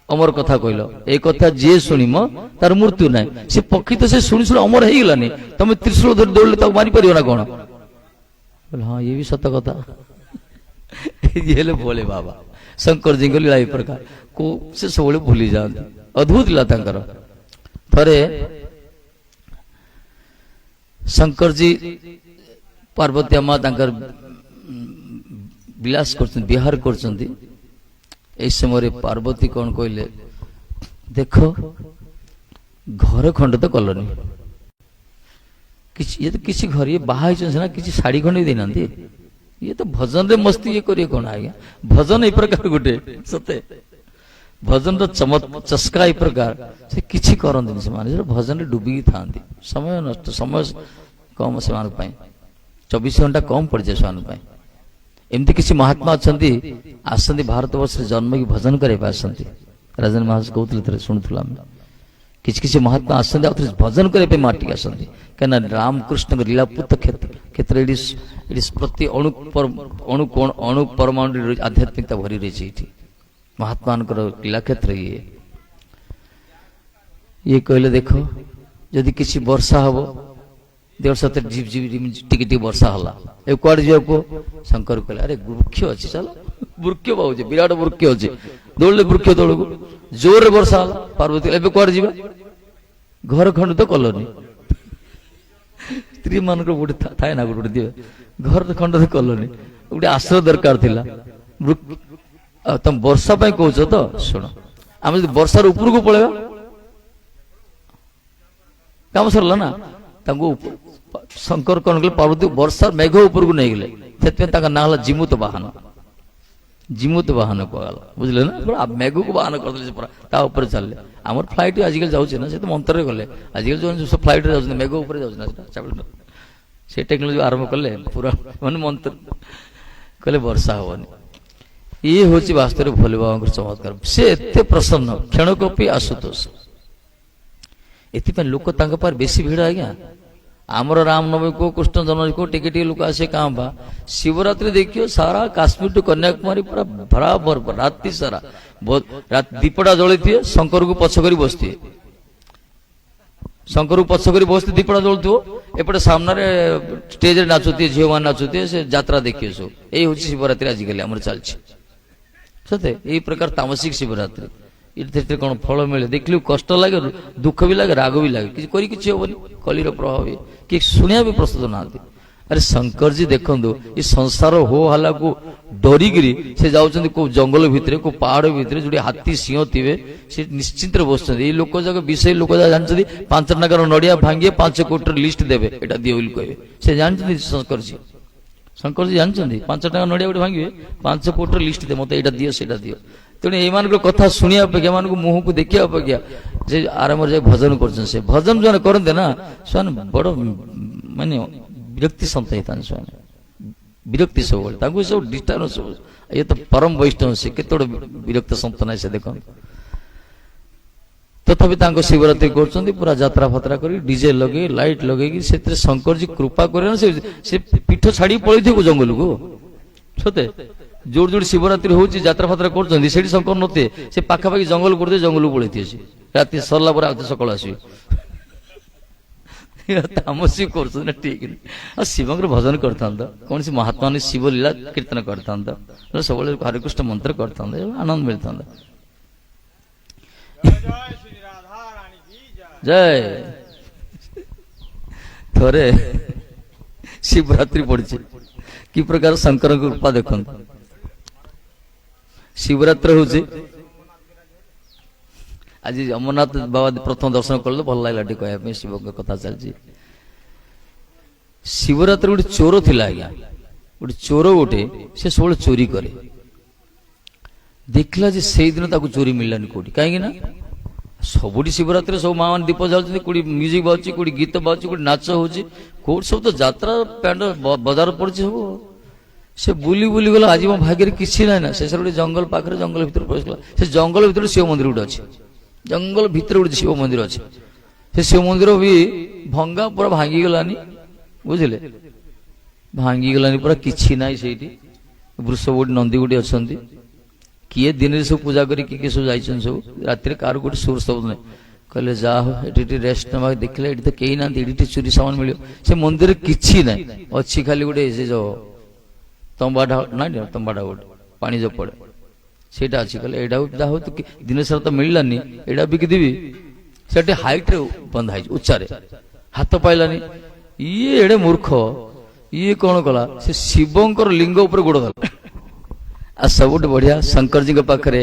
अमर कथा कहल ए कथा जे सुनिम तार मृत्यु ना से पक्षी तो से शुणी शुणी अमर हो गलानी तुम त्रिशूल धर दौड़े ताको मारी परियो ना कौन हाँ ये भी सत कथा ये भोले बाबा शंकर जी लीला ए प्रकार को से सब भूली जाती अद्भुत लीला तांकर थरे शंकर जी पार्वती अम्मा तांकर विलास कर विहार कर समय पार्वती कौन कहले देख घर खंड तो कलनी ये तो किसी घर ये बाहा ना किसी शाड़ी खंड भी देना ये तो भजन रे मस्ती ये करिए कौन आज्ञा भजन ए प्रकार गोटे सते भजन चस्का ए प्रकार से किछि करंदिनी से माने भजन रे डूबी था समय नष्ट समय कम से 24 घंटा कम पड़ जाए से एमती किसी महात्मा अच्छा आसती भारत वर्ष जन्म की भजन करे राजन महाराज कहते शुणुला किसी किसी महात्मा आसती भजन करे माटी आसती कहीं रामकृष्ण लीलापूत क्षेत्र प्रति अणु परमाणु आध्यात्मिकता भरी रही है महात्मा लीला क्षेत्र ये कहले देख जदि किसी वर्षा हम देव सत झिप झिप टिके वर्षा हला ए कुआड़ जा शंकर कहले अरे वृक्ष अच्छी चल वृक्ष पाऊे विराट वृक्ष अच्छे दौड़े वृक्ष तौक जोर वर्षा हला पार्वती ए कुआड़ जा घर खंड तो कलनी स्त्री मान गोटे थाए ना गोटे दिवे घर खंड तो कलनी गोटे आश्रय दरकार थिला तुम वर्षा कौच तो शुण आम वर्षार ऊपर को पलैया काम सरला ना शंकर कौन कले पार्वती वर्षा मेघ ऊपर को नहीं गले से ना जिमुत वाहन कहला बुझले ना मेघ को वाहन करदे चलले आम फ्लाइट आजिकल जाऊे ना से तो मंत्र गले आजिकल जो सब फ्लाइट जाऊँ मेघ ऊपर जाऊँ से टेक्नोलोजी आरंभ कले पूरा मान मंत्र कहले वर्षा हेनी ये हूँ वास्तव भोले बाबा चमत्कार से एत प्रसन्न क्षणकपी आशुतोष एथि लोक बेसी भिड़ आज्ञा आमर रामनवमी को कृष्ण जन्म को टिके लोक आसे कहाँ बा शिवरात्रि देखियो सारा काश्मीर टू कन्याकुमारी पूरा बराबर राति सारा दीपड़ा जली थे शंकर को पछ कर बसती शंकर को पछ कर बसती दीपड़ा जलुव एपटे सामने स्टेज नाचुए झील मान नाचुए से यात्रा देखिए सब यही हूँ शिवरात्रि आजिकल आम चलती सते यही प्रकार तामसिक शिवरात्रि ये कौन फल मिले देखिए कष्ट लगे दुख भी लगे राग भी लगे किसी हेनी कलिर प्रभाव कि शुणा भी प्रस्तुत ना अरे शंकर जी देखु ये संसार हो हल्ला को डरिकी से जाऊँ को जंगल भितर को पहाड़ भितर जो हाथी सिंह थे से निश्चिंत बस लोक जाक विषय लोक जानते 5 टकर नड़िया भांगे 5 कोटी लिस्ट देवे यहाँ दिए बोली कहे से जानते शंकर जी जानते 5 टका नड़िया गोटे भांगे 5 कोटी लिस्ट दे मत यहाँ दियो से दियो तेणु ये कथा शुणा अपेक्षा मान मुह को देखा अपेक्षा जे आराम जाए भजन कर भजन जो करते ना से बड़ माने विरक्ति सन्त होता विरक्ति सब सब डिस्टर्ब सब ये तो परम वैष्णव से केत विरक्त सन्त ना से देख तथापि शिवरात्रि कर पूरा यात्रा फात्रा कर डीजे लगे लाइट लगे से शंकर जी कृपा कर पीठ छाड़ी पड़े जंगल को सते जोड़ जोड़ शिवरात्रि हो यात्रा फात्रा कर शंकर नथे से पाखापाखि जंगल करते जंगल पड़े राति सरला सकाल आस तामसिक कर ठीक शिव भजन करता कौन सी महात्मा ने शिव लीला कीर्तन करता सब हरिकृष्ण मंत्र करता आनंद मिलता जय थोड़े शिवरात्रि पड़ी कि प्रकार शंकर कृपा देख शिवरात्रि हूँ आज अमरनाथ बाबा प्रथम दर्शन कल भल लगे कहना शिव कथा चलती शिवरात्रि गोटे चोर थिला आज्ञा गोटे चोर गोटे से सब चोरी करे देखला जे से दिन चोरी मिललानी कौटी कहीं सबुठी शिवरात्रि सब माँ मैंने दीप जालुच्च कौटी म्यूजिक बाजुची कौटी गीत बाजुची कौटी नाच होची कौटी सब तो यात्रा पैंट बजार पड़ी सब से बुली बुली गला आज मो भाग्य किसी ना ना शेष गोटे जंगल पाखे जंगल भर प्रवेश कला से जंगल भर शिव मंदिर गोटे अच्छे जंगल भितर गोटे शिव मंदिर अच्छे से शिव मंदिर भी भंगा पूरा भांगी गलानी बुझे ଭାଙ୍ଗିଗଲାନି ପୁରା, କିଛି ନାହିଁ ସେଇଠି। ବୃଷ ଗୋଟେ ନନ୍ଦୀ ଗୋଟେ ଅଛନ୍ତି, କିଏ ଦିନରେ ସବୁ ପୂଜା କରି କିଏ ସବୁ ଯାଇଛନ୍ତି, ସବୁ ରାତିରେ କାହାର ଗୋଟେ ସୁର ଶବ୍ଦ ନାହିଁ। କହିଲେ ଯାହା ହଉ ଏଠି ଟିକେ ରେଷ୍ଟ ନେବା, ଦେଖିଲେ ଏଠି ତ କେହି ନାହାନ୍ତି, ଏଠି ଟିକେ ଚୁରି ସାମାନ ମିଳିବ। ସେ ମନ୍ଦିରରେ କିଛି ନାହିଁ, ଅଛି ଖାଲି ଗୋଟେ ସେ ଯୋଉ ତମ୍ବାଟା ନାଇଁ ତମ୍ବାଟା ଗୋଟେ ପାଣି ଯୋଉ ପଡେ ସେଇଟା ଅଛି। କହିଲେ ଏଇଟା ଯାହା ହଉ ଦିନ ସାରା ତ ମିଳିଲାନି, ଏଇଟା ବିକିଦେବି। ସେଠି ହାଇଟ ରେ ବନ୍ଧା ହେଇଛି, ଉଚ୍ଚାରେ, ହାତ ପାଇଲାନି। ଇଏ ଏଡେ ମୂର୍ଖ, ଇଏ କଣ କଲା, ସେ ଶିବଙ୍କର ଲିଙ୍ଗ ଉପରେ ଗୋଡ ଦେଲା। ଆଉ ସବୁଠୁ ବଢିଆ ଶଙ୍କରଜୀଙ୍କ ପାଖରେ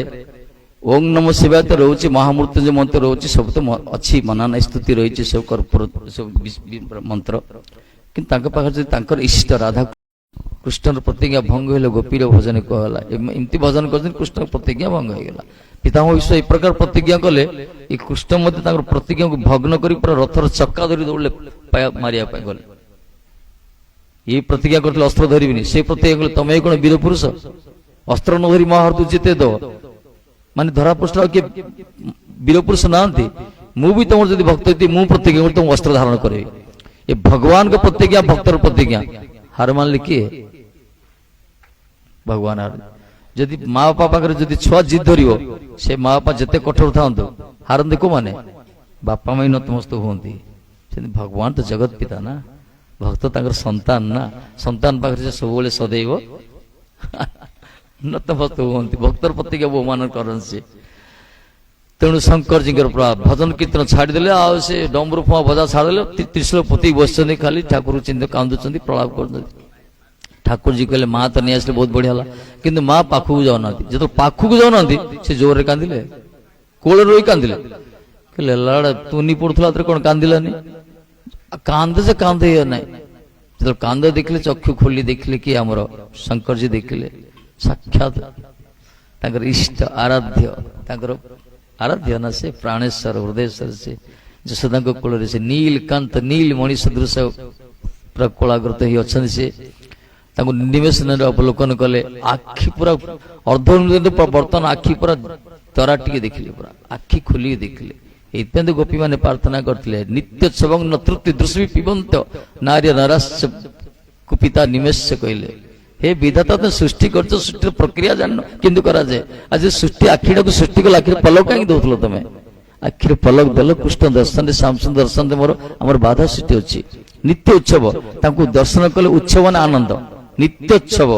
ଓಂ ନମ ଶିବାୟ ତ ରହୁଛି, ମହାମୃତ୍ୟୁଞ୍ଜୟ ମନ୍ତ୍ର ରହୁଛି, ସବୁ ତ ଅଛି, ମନାନା ସ୍ତୁତି ରହିଛି, ସବୁ କର୍ପୂର ସବୁ ମନ୍ତ୍ର। କିନ୍ତୁ ତାଙ୍କ ପାଖରେ ଯଦି ତାଙ୍କର ଇଷ୍ଟ ରାଧା କୃଷ୍ଣର ପ୍ରତିଜ୍ଞା ଭଙ୍ଗ ହେଲେ ଗୋପୀର ଭଜନ କୁହାଗଲା। ଏମିତି ଭଜନ କରିଛନ୍ତି କୃଷ୍ଣଙ୍କ ପ୍ରତିଜ୍ଞା ଭଙ୍ଗ ହେଇଗଲା। ପିତାମହ ବିଶ୍ୱ ଏ ପ୍ରକାର ପ୍ରତିଜ୍ଞା କଲେ, ଏ କୃଷ୍ଣ ମଧ୍ୟ ତାଙ୍କର ପ୍ରତିଜ୍ଞାକୁ ଭଗ୍ନ କରି ପୁରା ରଥର ଚକା ଧରି ଦୌଡ଼ିଲେ ମାରିବା ପାଇଁ ଗଲେ। ଏଇ ପ୍ରତିଜ୍ଞା କରିଥିଲେ ଅସ୍ତ୍ର ଧରିବିନି, ସେ ପ୍ରତିଜ୍ଞା କଲେ ତମେ କଣ ବୀର ପୁରୁଷ, ଅସ୍ତ୍ର ନ ଧରି ମହାଭାରତ ଜିତେ ଦବ, ମାନେ ଧରା ପୃଷ୍ଠ ଆଉ କିଏ ବୀର ପୁରୁଷ ନାହାନ୍ତି। ମୁଁ ବି ତମର ଯଦି ଭକ୍ତ ହେଇଥିବି, ମୁଁ ପ୍ରତିଜ୍ଞା କରି ତମ ଅସ୍ତ୍ର ଧାରଣ କରିବି। ଏ ଭଗବାନଙ୍କ ପ୍ରତିଜ୍ଞା, ଭକ୍ତର ପ୍ରତିଜ୍ଞା, ହାର ମାନିଲେ କିଏ? ଭଗବାନ ହାର। ଯଦି ମା ବାପା ପାଖରେ ଯଦି ଛୁଆ ଜିଦ୍ ଧରିବ, ସେ ମା ବାପା ଯେତେ କଠୋର ଥାନ୍ତୁ, ହାରନ୍ତି କୋଉମାନେ? ବାପା ମା ନତମସ୍ତକ ହୁଅନ୍ତି। ସେମିତି ଭଗବାନ ତ ଜଗତ ପିତା ନା, ଭକ୍ତ ତାଙ୍କର ସନ୍ତାନ ନା, ସନ୍ତାନ ପାଖରେ ସେ ସବୁବେଳେ ସदैବ ନତମସ୍ତକ ହୁଅନ୍ତି, ଭକ୍ତର ପ୍ରତିଜ୍ଞା ବହୁମାନ କରନ୍ତି ସେ। ତେଣୁ ଶଙ୍କରଜୀଙ୍କର ଭଜନ କୀର୍ତ୍ତନ ଛାଡ଼ିଦେଲେ, ଆଉ ସେ ଡମ୍ବରୁ ଫୁଆ ଭଜା ଛାଡ଼ିଦେଲେ, ତ୍ରିଶୂଳ ପୋତି ବସିଛନ୍ତି, ଖାଲି ଠାକୁର ଚିନ୍ତା କାନ୍ଦୁଛନ୍ତି, ପ୍ରଳାପ କରୁଛନ୍ତି। ଠାକୁରଜୀ କହିଲେ ମା ତ ନେଇ ଆସିଲେ ବହୁତ ବଢିଆ ହେଲା, କିନ୍ତୁ ମା ପାଖକୁ ଯାଉନାହାନ୍ତି। ଯେତେବେଳେ ପାଖକୁ ଯାଉନାହାନ୍ତି, ସେ ଜୋରରେ କାନ୍ଦିଲେ, କୋଳରେ ରହି କାନ୍ଦିଲେ। କହିଲେ ଲାଡା ତୁନି ପଡୁଥିଲା, କଣ କାନ୍ଦିଲାନି? କାନ୍ଦ ଯେ କାନ୍ଦ ଇଏ ନାହିଁ। ଯେତେବେଳେ କାନ୍ଦ ଦେଖିଲେ, ଚକ୍ଷୁ ଖୋଲି ଦେଖିଲେ, କି ଆମର ଶଙ୍କରଜୀ ଦେଖିଲେ, ସାକ୍ଷାତ ତାଙ୍କର ଇଷ୍ଟ ଆରାଧ୍ୟ, ତାଙ୍କର ଆରାଧ୍ୟ ନା, ସେ ପ୍ରାଣେଶ୍ୱର ହୃଦୟେଶ୍ୱର, ସେ ଯଶୋଦାଙ୍କ କୋଳରେ ସେ ନୀଳକାନ୍ତ ନୀଳ ମଣି ସଦୃଶ ପୁରା କୋଳାଗ୍ରତ ହେଇ ଅଛନ୍ତି। ସେ ତାଙ୍କୁ ନିମେଷରେ ଅବଲୋକନ କଲେ, ଆଖି ପୁରା ବର୍ତ୍ତମାନ ଆଖି ପୁରା ତରା ଟିକେ ଦେଖିଲେ, ପୁରା ଆଖି ଖୋଲିକି ଦେଖିଲେ। ଏଇଥିପାଇଁ ତ ଗୋପୀ ମାନେ ପ୍ରାର୍ଥନା କରିଥିଲେ, ନିତ୍ୟୋତ୍ସବଂ ନତୃପ୍ତି ଦୃଶ୍ୟ ପିବନ୍ତ ନାର୍ୟ ନରାଶ୍ଚ କୁପିତା ନିମେଷ କହିଲେ, ହେ ବିଧାତା ତ ସୃଷ୍ଟି କରିଛ, ସୃଷ୍ଟିର ପ୍ରକ୍ରିୟା ଜାଣିନ କେମିତି କରାଯାଏ। ଆଜି ସୃଷ୍ଟି ଆଖିଟାକୁ ସୃଷ୍ଟି କଲେ, ଆଖିରେ ପଲକ କାହିଁକି ଦଉଥିଲ ତମେ? ଆଖିରେ ପଲକ ଦେଲ, କୃଷ୍ଣ ଦର୍ଶନରେ ଶ୍ୟାମସୁନ୍ଦର ଦର୍ଶନରେ ଆମର ବାଧା ସୃଷ୍ଟି ଅଛି। ନିତ୍ୟ ଉତ୍ସବ, ତାଙ୍କୁ ଦର୍ଶନ କଲେ ଉତ୍ସବ ମାନେ ଆନନ୍ଦ, ନିତ୍ୟୋତ୍ସବ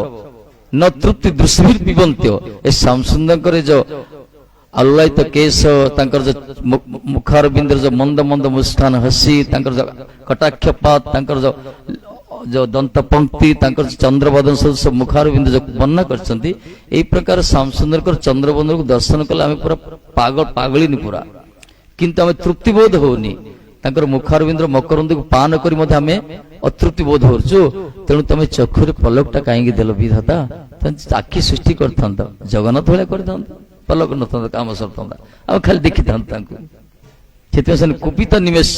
ନ ତୃପ୍ତି ଦୃଶ୍ୟ ପିବନ୍ତ୍ୟ। ଏ ଶ୍ୟାମସୁନ୍ଦରଙ୍କର ଯୋଉ ଆଲ୍ଲାୟିତ କେଶ, ତାଙ୍କର ଯୋଉ ମୁଖାରବିନ୍ଦର ଯୋଉ ମନ୍ଦ ମନ୍ଦ ମୁସ୍କାନ ହସି, ତାଙ୍କର ଯୋଉ କଟାକ୍ଷପାତ, ତାଙ୍କର ଯୋଉ ଦନ୍ତ ପଙ୍କ୍ତି, ତାଙ୍କର ଚନ୍ଦ୍ରବଦନ ସବୁ ମୁଖାରବିନ୍ଦ ଯୋଉ ବର୍ଣ୍ଣନା କରିଛନ୍ତି, ଏଇ ପ୍ରକାର ଶ୍ୟାମସୁନ୍ଦରଙ୍କର ଚନ୍ଦ୍ରବଦନକୁ ଦର୍ଶନ କଲେ ଆମେ ପୁରା ପାଗଳିନି ପୁରା, କିନ୍ତୁ ଆମେ ତୃପ୍ତି ବୋଧ ହଉନି। ତାଙ୍କର ମୁଖାରବିନ୍ଦର ମକରନ୍ଦକୁ ପାନ କରି ମଧ୍ୟ ଆମେ ଅତୃପ୍ତି ବୋଧ କରୁଛୁ। ତେଣୁ ତମେ ଚକ୍ଷୁରେ ପଲକଟା କାହିଁକି ଦେଲ ବିଧାତା? ଆଖି ସୃଷ୍ଟି କରିଥାନ୍ତ, ଜଗନ୍ନାଥ ଭଳିଆ କରିଥାନ୍ତ, ପଲକ ନଥାନ୍ତା, କାମ ସରିଥାନ୍ତା, ଆଉ ଖାଲି ଦେଖିଥାନ୍ତ ତାଙ୍କୁ। ସେଥିପାଇଁ ସେ କୁପିତ ନିମେଷ,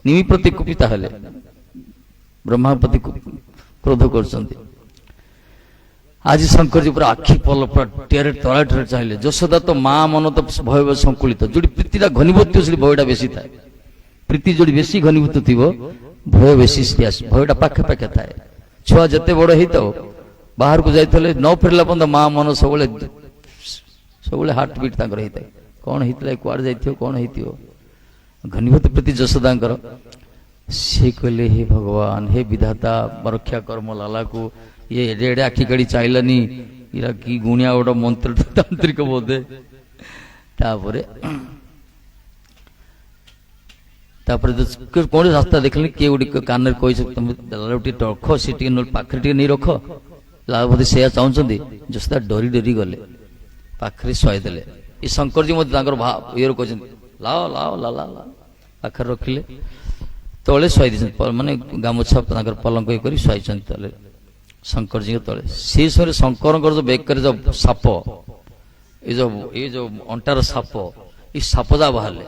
ନିମି ପ୍ରତି କୁପିତା ହେଲେ, ବ୍ରହ୍ମାପତି କ୍ରୋଧ କରୁଛନ୍ତି। ଆଜି ଶଙ୍କରଜୀ ପୁରା ଆଖି ପଲ ପୁରା ତରାଠରେ ଚାହିଁଲେ। ଯଶୋଦା ତ ମା ମନ ତ ଭୟ ସଂକୁଳିତ, ଯୋଉଠି ପ୍ରୀତିଟା ଘନୀଭୂତ ଥିବ ସେଠି ଭୟଟା ବେଶୀ ଥାଏ। ପ୍ରୀତି ଯୋଉଠି ବେଶୀ ଘନୀଭୂତ ଥିବ, ଭୟ ବେଶୀ ଆସେ, ଭୟଟା ପାଖେ ପାଖେ ଥାଏ। ଛୁଆ ଯେତେ ବଡ ହେଇଥାଉ, ବାହାରକୁ ଯାଇଥିଲେ ନ ଫେରିଲା ପର୍ଯ୍ୟନ୍ତ ମା ମନ ସବୁବେଳେ ହାର୍ଟ ବିଟ୍ ତାଙ୍କର ହେଇଥାଏ, କଣ ହେଇଥିଲା, କୁଆଡେ ଯାଇଥିବ, କଣ ହେଇଥିବ। ଘନୀଭୂତ ପ୍ରୀତି ଯଶୋଦାଙ୍କର। ସେ କହିଲେ ହେ ଭଗବାନ, ହେ ବିଧାତା, ରକ୍ଷା କର୍ମ ଲାଲାକୁ, ଇଏ ଏଡେ ଏଡେ ଆଖି କାଢି ଚାହିଁଲାନି, ଇରା କି ଗୁଣିଆ ଗୋଟେ ମନ୍ତ୍ର ତାନ୍ତ୍ରିକ ବୋଧେ। ତାପରେ କୌଣସି ରାସ୍ତା ଦେଖିଲେନି, କିଏ ଗୋଟେ କାନରେ କହିছে ତମେ ଟିକେ ରଖ, ସେ ଟିକେ ପାଖରେ ଟିକେ ନେଇ ରଖ, ଲାଲ ବୋଧେ ସେୟା ଚାହୁଁଛନ୍ତି। ଯଶୋଦା ଡରି ଡରି ଗଲେ, ପାଖରେ ଶୁଆଇଦେଲେ। ଏ ଶଙ୍କରଜୀ ମଧ୍ୟ ତାଙ୍କର ଇଏରୁ କହିଛନ୍ତି ଲାଅ ଲାଅ ଲାଲା, ପାଖରେ ରଖିଲେ, ତଳେ ଶୁଆଇ ଦେଇଛନ୍ତି, ମାନେ ଗାମୁଛା ତାଙ୍କର ପଲଙ୍କ କରି ଶୁଆଇଛନ୍ତି ତଳେ, ଶଙ୍କରଜୀଙ୍କ ତଳେ। ସେ ସମୟରେ ଶଙ୍କରଙ୍କର ଯୋଉ ବେକରେ ଯୋଉ ସାପ, ଏଇ ଯୋଉ ଅଣ୍ଟାର ସାପ, ଏଇ ସାପ ଯା ବାହାରିଲେ,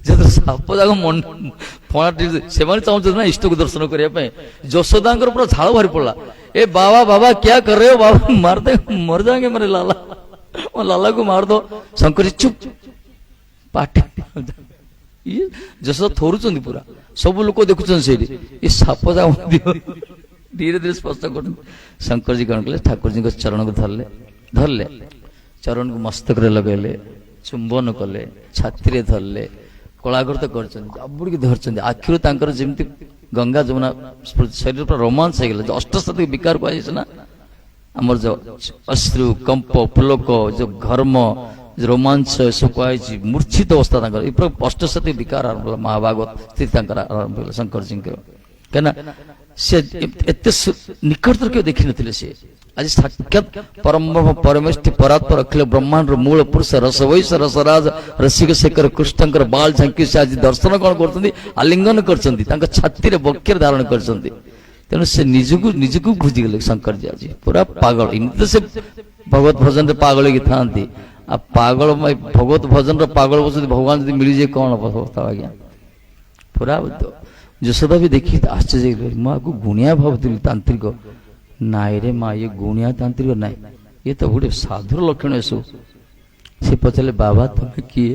ଯେହେତୁ ସାପ ଯାକ ଫଣା, ସେମାନେ ଚାହୁଁଛନ୍ତି ନା ଇଷ୍ଟକୁ ଦର୍ଶନ କରିବା ପାଇଁ। ଯଶୋଦାଙ୍କର ପୁରା ଝାଳ ବାହାରି ପଡିଲା, ଏ ବାବା ବାବା କ୍ୟା କର ରहे हो ବାବା, ମାରଦେ ମର ଯାଏंगे मेरे लाला, ମୋ ଲାଲାକୁ ମାର ଦो। ଶଙ୍କରଜୀ ଚୁପ୍, ପାଟି। ଇଏ ଯଶୋଦା ଥରୁଛନ୍ତି ପୁରା, ସବୁ ଲୋକ ଦେଖୁଛନ୍ତି ସେଇଠି, ଏ ସାପ ଯାକ ଧୀରେ ଧୀରେ ସ୍ପଷ୍ଟ କରୁଛନ୍ତି। ଶଙ୍କରଜୀ କଣ କଲେ, ଠାକୁରଜୀଙ୍କ ଚରଣକୁ ଧରିଲେ, ଚରଣକୁ ମସ୍ତକରେ ଲଗେଇଲେ, ଚୁମ୍ବନ କଲେ, ଛାତିରେ ଧରିଲେ, କଳାକୃତ କରିଛନ୍ତି, ଜାବୁଡ଼ିକି ଧରିଛନ୍ତି। ଆଖିରୁ ତାଙ୍କର ଯେମିତି ଗଙ୍ଗା ଯମୁନା ଶରୀର ପୁରା ରୋମାଞ୍ଚ ହେଇଗଲା। ଯୋଉ ଅଷ୍ଟସାତ୍ଵିକ ବିକାର କୁହାଯାଇଛି ନା, ଆମର ଯୋଉ ଅଶ୍ରୁ, କମ୍ପ, ପୁଲକ, ଯୋଉ ଘର୍ମ, ରୋମାଞ୍ଚ ଏସବୁ କୁହାଯାଇଛି, ମୂର୍ଚ୍ଛିତ ଅବସ୍ଥା ତାଙ୍କର, ଏ ପୁରା ଅଷ୍ଟସାତ୍ଵିକ ବିକାର ଆରମ୍ଭ ହେଲା। ମହାଭାଗବତ ସ୍ଥିତି ତାଙ୍କର ଆରମ୍ଭ ହେଲା ଶଙ୍କରଜୀଙ୍କର। କାହିଁକିନା ସେ ଏତେ ନିକଟରେ କେউ ଦେଖିନଥିଲେ। ସେ ଆଜି ସାକ୍ଷାତ ପରମ ପରମେଷ୍ଠି ପରାତ୍ପର ଅଖିଳ ବ୍ରହ୍ମାଣ୍ଡର ମୂଳ ପୁରୁଷ ରସ ବୈଶ ରସରାଜ ରସିକ ଶେଖର କୃଷ୍ଣଙ୍କର ବାଳ ଝାଙ୍କି ସେ ଆଜି ଦର୍ଶନ କଣ କରୁଛନ୍ତି, ଆଲିଙ୍ଗନ କରିଛନ୍ତି, ତାଙ୍କ ଛାତିରେ ବକ୍ଷରେ ଧାରଣ କରିଛନ୍ତି। ତେଣୁ ସେ ନିଜକୁ ବୁଝିଗଲେ ଶଙ୍କରଜୀ ଆଜି ପୁରା ପାଗଳ। ଏମିତି ତ ସେ ଭଗବତ ଭଜନରେ ପାଗଳ ହେଇକି ଥାନ୍ତି। ଆଉ ପାଗଳ ଭଗବତ ଭଜନର ପାଗଳ ବସନ୍ତି, ଭଗବାନ ଯଦି ମିଳିଯାଏ କଣ ଅବସ୍ଥା ଆଜ୍ଞା। ପୁରା ଯଶୋଦା ବି ଦେଖି ଆଶ୍ଚର୍ଯ୍ୟ ହେଇଗଲେ। ମୁଁ ଆକୁ ଗୁଣିଆ ଭାବୁଥିଲି ତାନ୍ତ୍ରିକ, ନାଇଁ ରେ ମା, ଇଏ ଗୁଣିଆ ତାନ୍ତ୍ରିକ ନାଇଁ, ଇଏ ତ ଗୋଟେ ସାଧୁର ଲକ୍ଷଣ ଏସବୁ। ସେ ପଚାରିଲେ, ବାବା ତମେ କିଏ?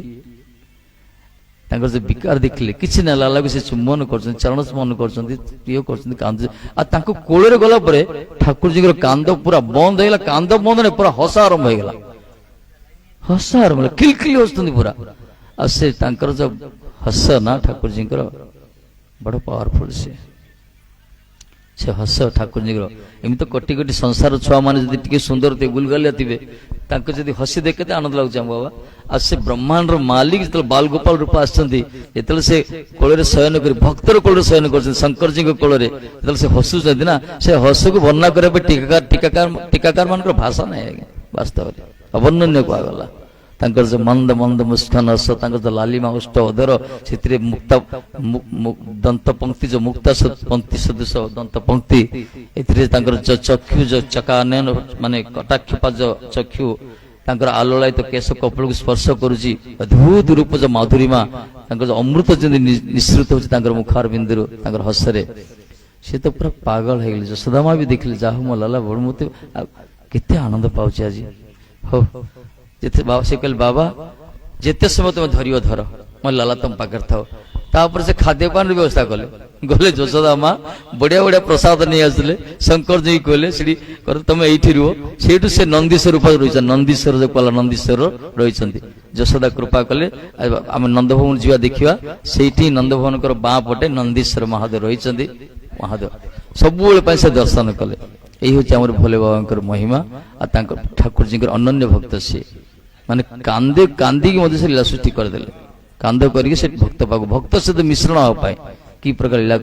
ତାଙ୍କର ସେ ବିକାର ଦେଖିଲେ, କିଛି ନା ଲାଲାକୁ ସେ ଚୁମ୍ବନ କରୁଛନ୍ତି, ଚରଣ ସ୍ମରଣ କରୁଛନ୍ତି, ପ୍ରିୟ କରୁଛନ୍ତି, କାନ୍ଦୁଛନ୍ତି। ଆଉ ତାଙ୍କୁ କୋଳରେ ଗଲା ପରେ ଠାକୁରଜୀଙ୍କର କାନ୍ଦ ପୁରା ବନ୍ଦ ହେଇଗଲା। କାନ୍ଦ ବନ୍ଦ ନାହିଁ, ପୁରା ହସ ଆରମ୍ଭ ହେଇଗଲା। ହସ ଆରମ୍ଭ ହେଲା, ଖିଲଖିଲି ହସୁଛନ୍ତି ପୁରା। ଆଉ ସେ ତାଙ୍କର ଯୋଉ ହସ ନା ଠାକୁରଜୀଙ୍କର ବଡ ପାୱାରଫୁଲ। ସେ ହସ ଠାକୁରଜୀଙ୍କର, ଏମିତି କୋଟି କୋଟି ସଂସାର ଛୁଆ ମାନେ ଯଦି ଟିକେ ସୁନ୍ଦର ଥିବେ, ଗୁଲଗାଲିଆ ଥିବେ, ତାଙ୍କୁ ଯଦି ହସି ଦେଖେ କେତେ ଆନନ୍ଦ ଲାଗୁଛି ଆମ ବାବା। ଆଉ ସେ ବ୍ରହ୍ମାଣ୍ଡର ମାଲିକ ଯେତେବେଳେ ବାଲଗୋପାଳ ରୂପ ଆସିଛନ୍ତି, ଯେତେବେଳେ ସେ କୋଳରେ ଶୟନ କରି, ଭକ୍ତର କୋଳରେ ଶୟନ କରିଛନ୍ତି, ଶଙ୍କରଜୀଙ୍କ କୋଳରେ ଯେତେବେଳେ ସେ ହସୁଛନ୍ତି ନା, ସେ ହସକୁ ବର୍ଣ୍ଣନା କରିବା ପାଇଁ ଟୀକାକାର ମାନଙ୍କର ଭାଷା ନାହିଁ ଆଜ୍ଞା। ବାସ୍ତବରେ ଅବର୍ଣ୍ଣନୀୟ କୁହାଗଲା। ତାଙ୍କର ଯୋଉ ମନ୍ଦ ମନ୍ଦ ମୁସ୍କାନ ହସ, ତାଙ୍କର ଯୋଉ ଲାଲିମା ଉଷ୍ଟ ଅଧର, ସେଥିରେ ଦନ୍ତ ପଙ୍କ୍ତି, ଯୋଉ ମୁକ୍ତା ପଙ୍କ୍ତି ସଦୃଶ ଦନ୍ତ ପଙ୍କ୍ତି, ଏଥିରେ ତାଙ୍କର ଯୋଉ ଚକ୍ଷୁ, ଯୋଉ ଚକାନୟନ ମାନେ କଟାକ୍ଷପା ଯୋଉ ଚକ୍ଷୁ, ତାଙ୍କର ଆଲୋଳାୟିତ କେଶ କପଳକୁ ସ୍ପର୍ଶ କରୁଛି, ଅଦ୍ଭୁତ ରୂପ ଯୋଉ ମାଧୁରୀମା, ତାଙ୍କର ଯୋଉ ଅମୃତ ଯେମିତି ନିଃସୃତ ହଉଛି ତାଙ୍କର ମୁଖାର ବିନ୍ଦୁରୁ, ତାଙ୍କର ହସରେ। ସେ ତ ପୁରା ପାଗଳ ହେଇଗଲେ। ଯଶୋଦାମା ବି ଦେଖିଲେ, ଯାହା ହଉ ମୋ ଲାଲା ବଡ ମତେ କେତେ ଆନନ୍ଦ ପାଉଛି ଆଜି। ହଉ ଯେତେ ସେ କହିଲେ, ବାବା ଯେତେ ସମୟ ତମେ ଧରିବ ଧର, ମୋ ଲାଲା ତମ ପାଖରେ ଥାଉ। ତାପରେ ସେ ଖାଦ୍ୟପାନର ବ୍ୟବସ୍ଥା କଲେ। ଗଲେ ଯଶୋଦା ମା ବଢିଆ ବଢିଆ ପ୍ରସାଦ ନେଇ ଆସିଲେ। ଶଙ୍କରଜୀ କହିଲେ, ସେଠି ତମେ ଏଇଠି ରୁହ। ସେଇଠୁ ସେ ନନ୍ଦୀଶ୍ୱର ରୂପରେ ରହିଛନ୍ତି, ନନ୍ଦୀଶ୍ୱର ଯୋଉ କହିଲା ନନ୍ଦୀଶ୍ୱର ରହିଛନ୍ତି। ଯଶୋଦା କୃପା କଲେ, ଆମେ ନନ୍ଦଭବନ ଯିବା ଦେଖିବା। ସେଇଠି ନନ୍ଦଭବନଙ୍କର ବାଁ ପଟେ ନନ୍ଦୀଶ୍ୱର ମହାଦେବ ରହିଛନ୍ତି। ମହାଦେବ ସବୁବେଳେ ପାଇଁ ସେ ଦର୍ଶନ କଲେ। ଏଇ ହଉଛି ଆମର ଭୋଲେ ବାବାଙ୍କର ମହିମା। ଆଉ ତାଙ୍କ ଠାକୁରଜୀଙ୍କର ଅନନ୍ୟ ଭକ୍ତ ସିଏ, ମାନେ କାନ୍ଦିକି ମଧ୍ୟ ସେ ଲୀଳା ସୃଷ୍ଟି କରିଦେଲେ। କାନ୍ଦ କରିକି ସେ ଭକ୍ତ ପାଖକୁ, ଭକ୍ତ ସହିତ ମିଶ୍ରଣ ହେବା ପାଇଁ କି ପ୍ରକାର ଲୀଳା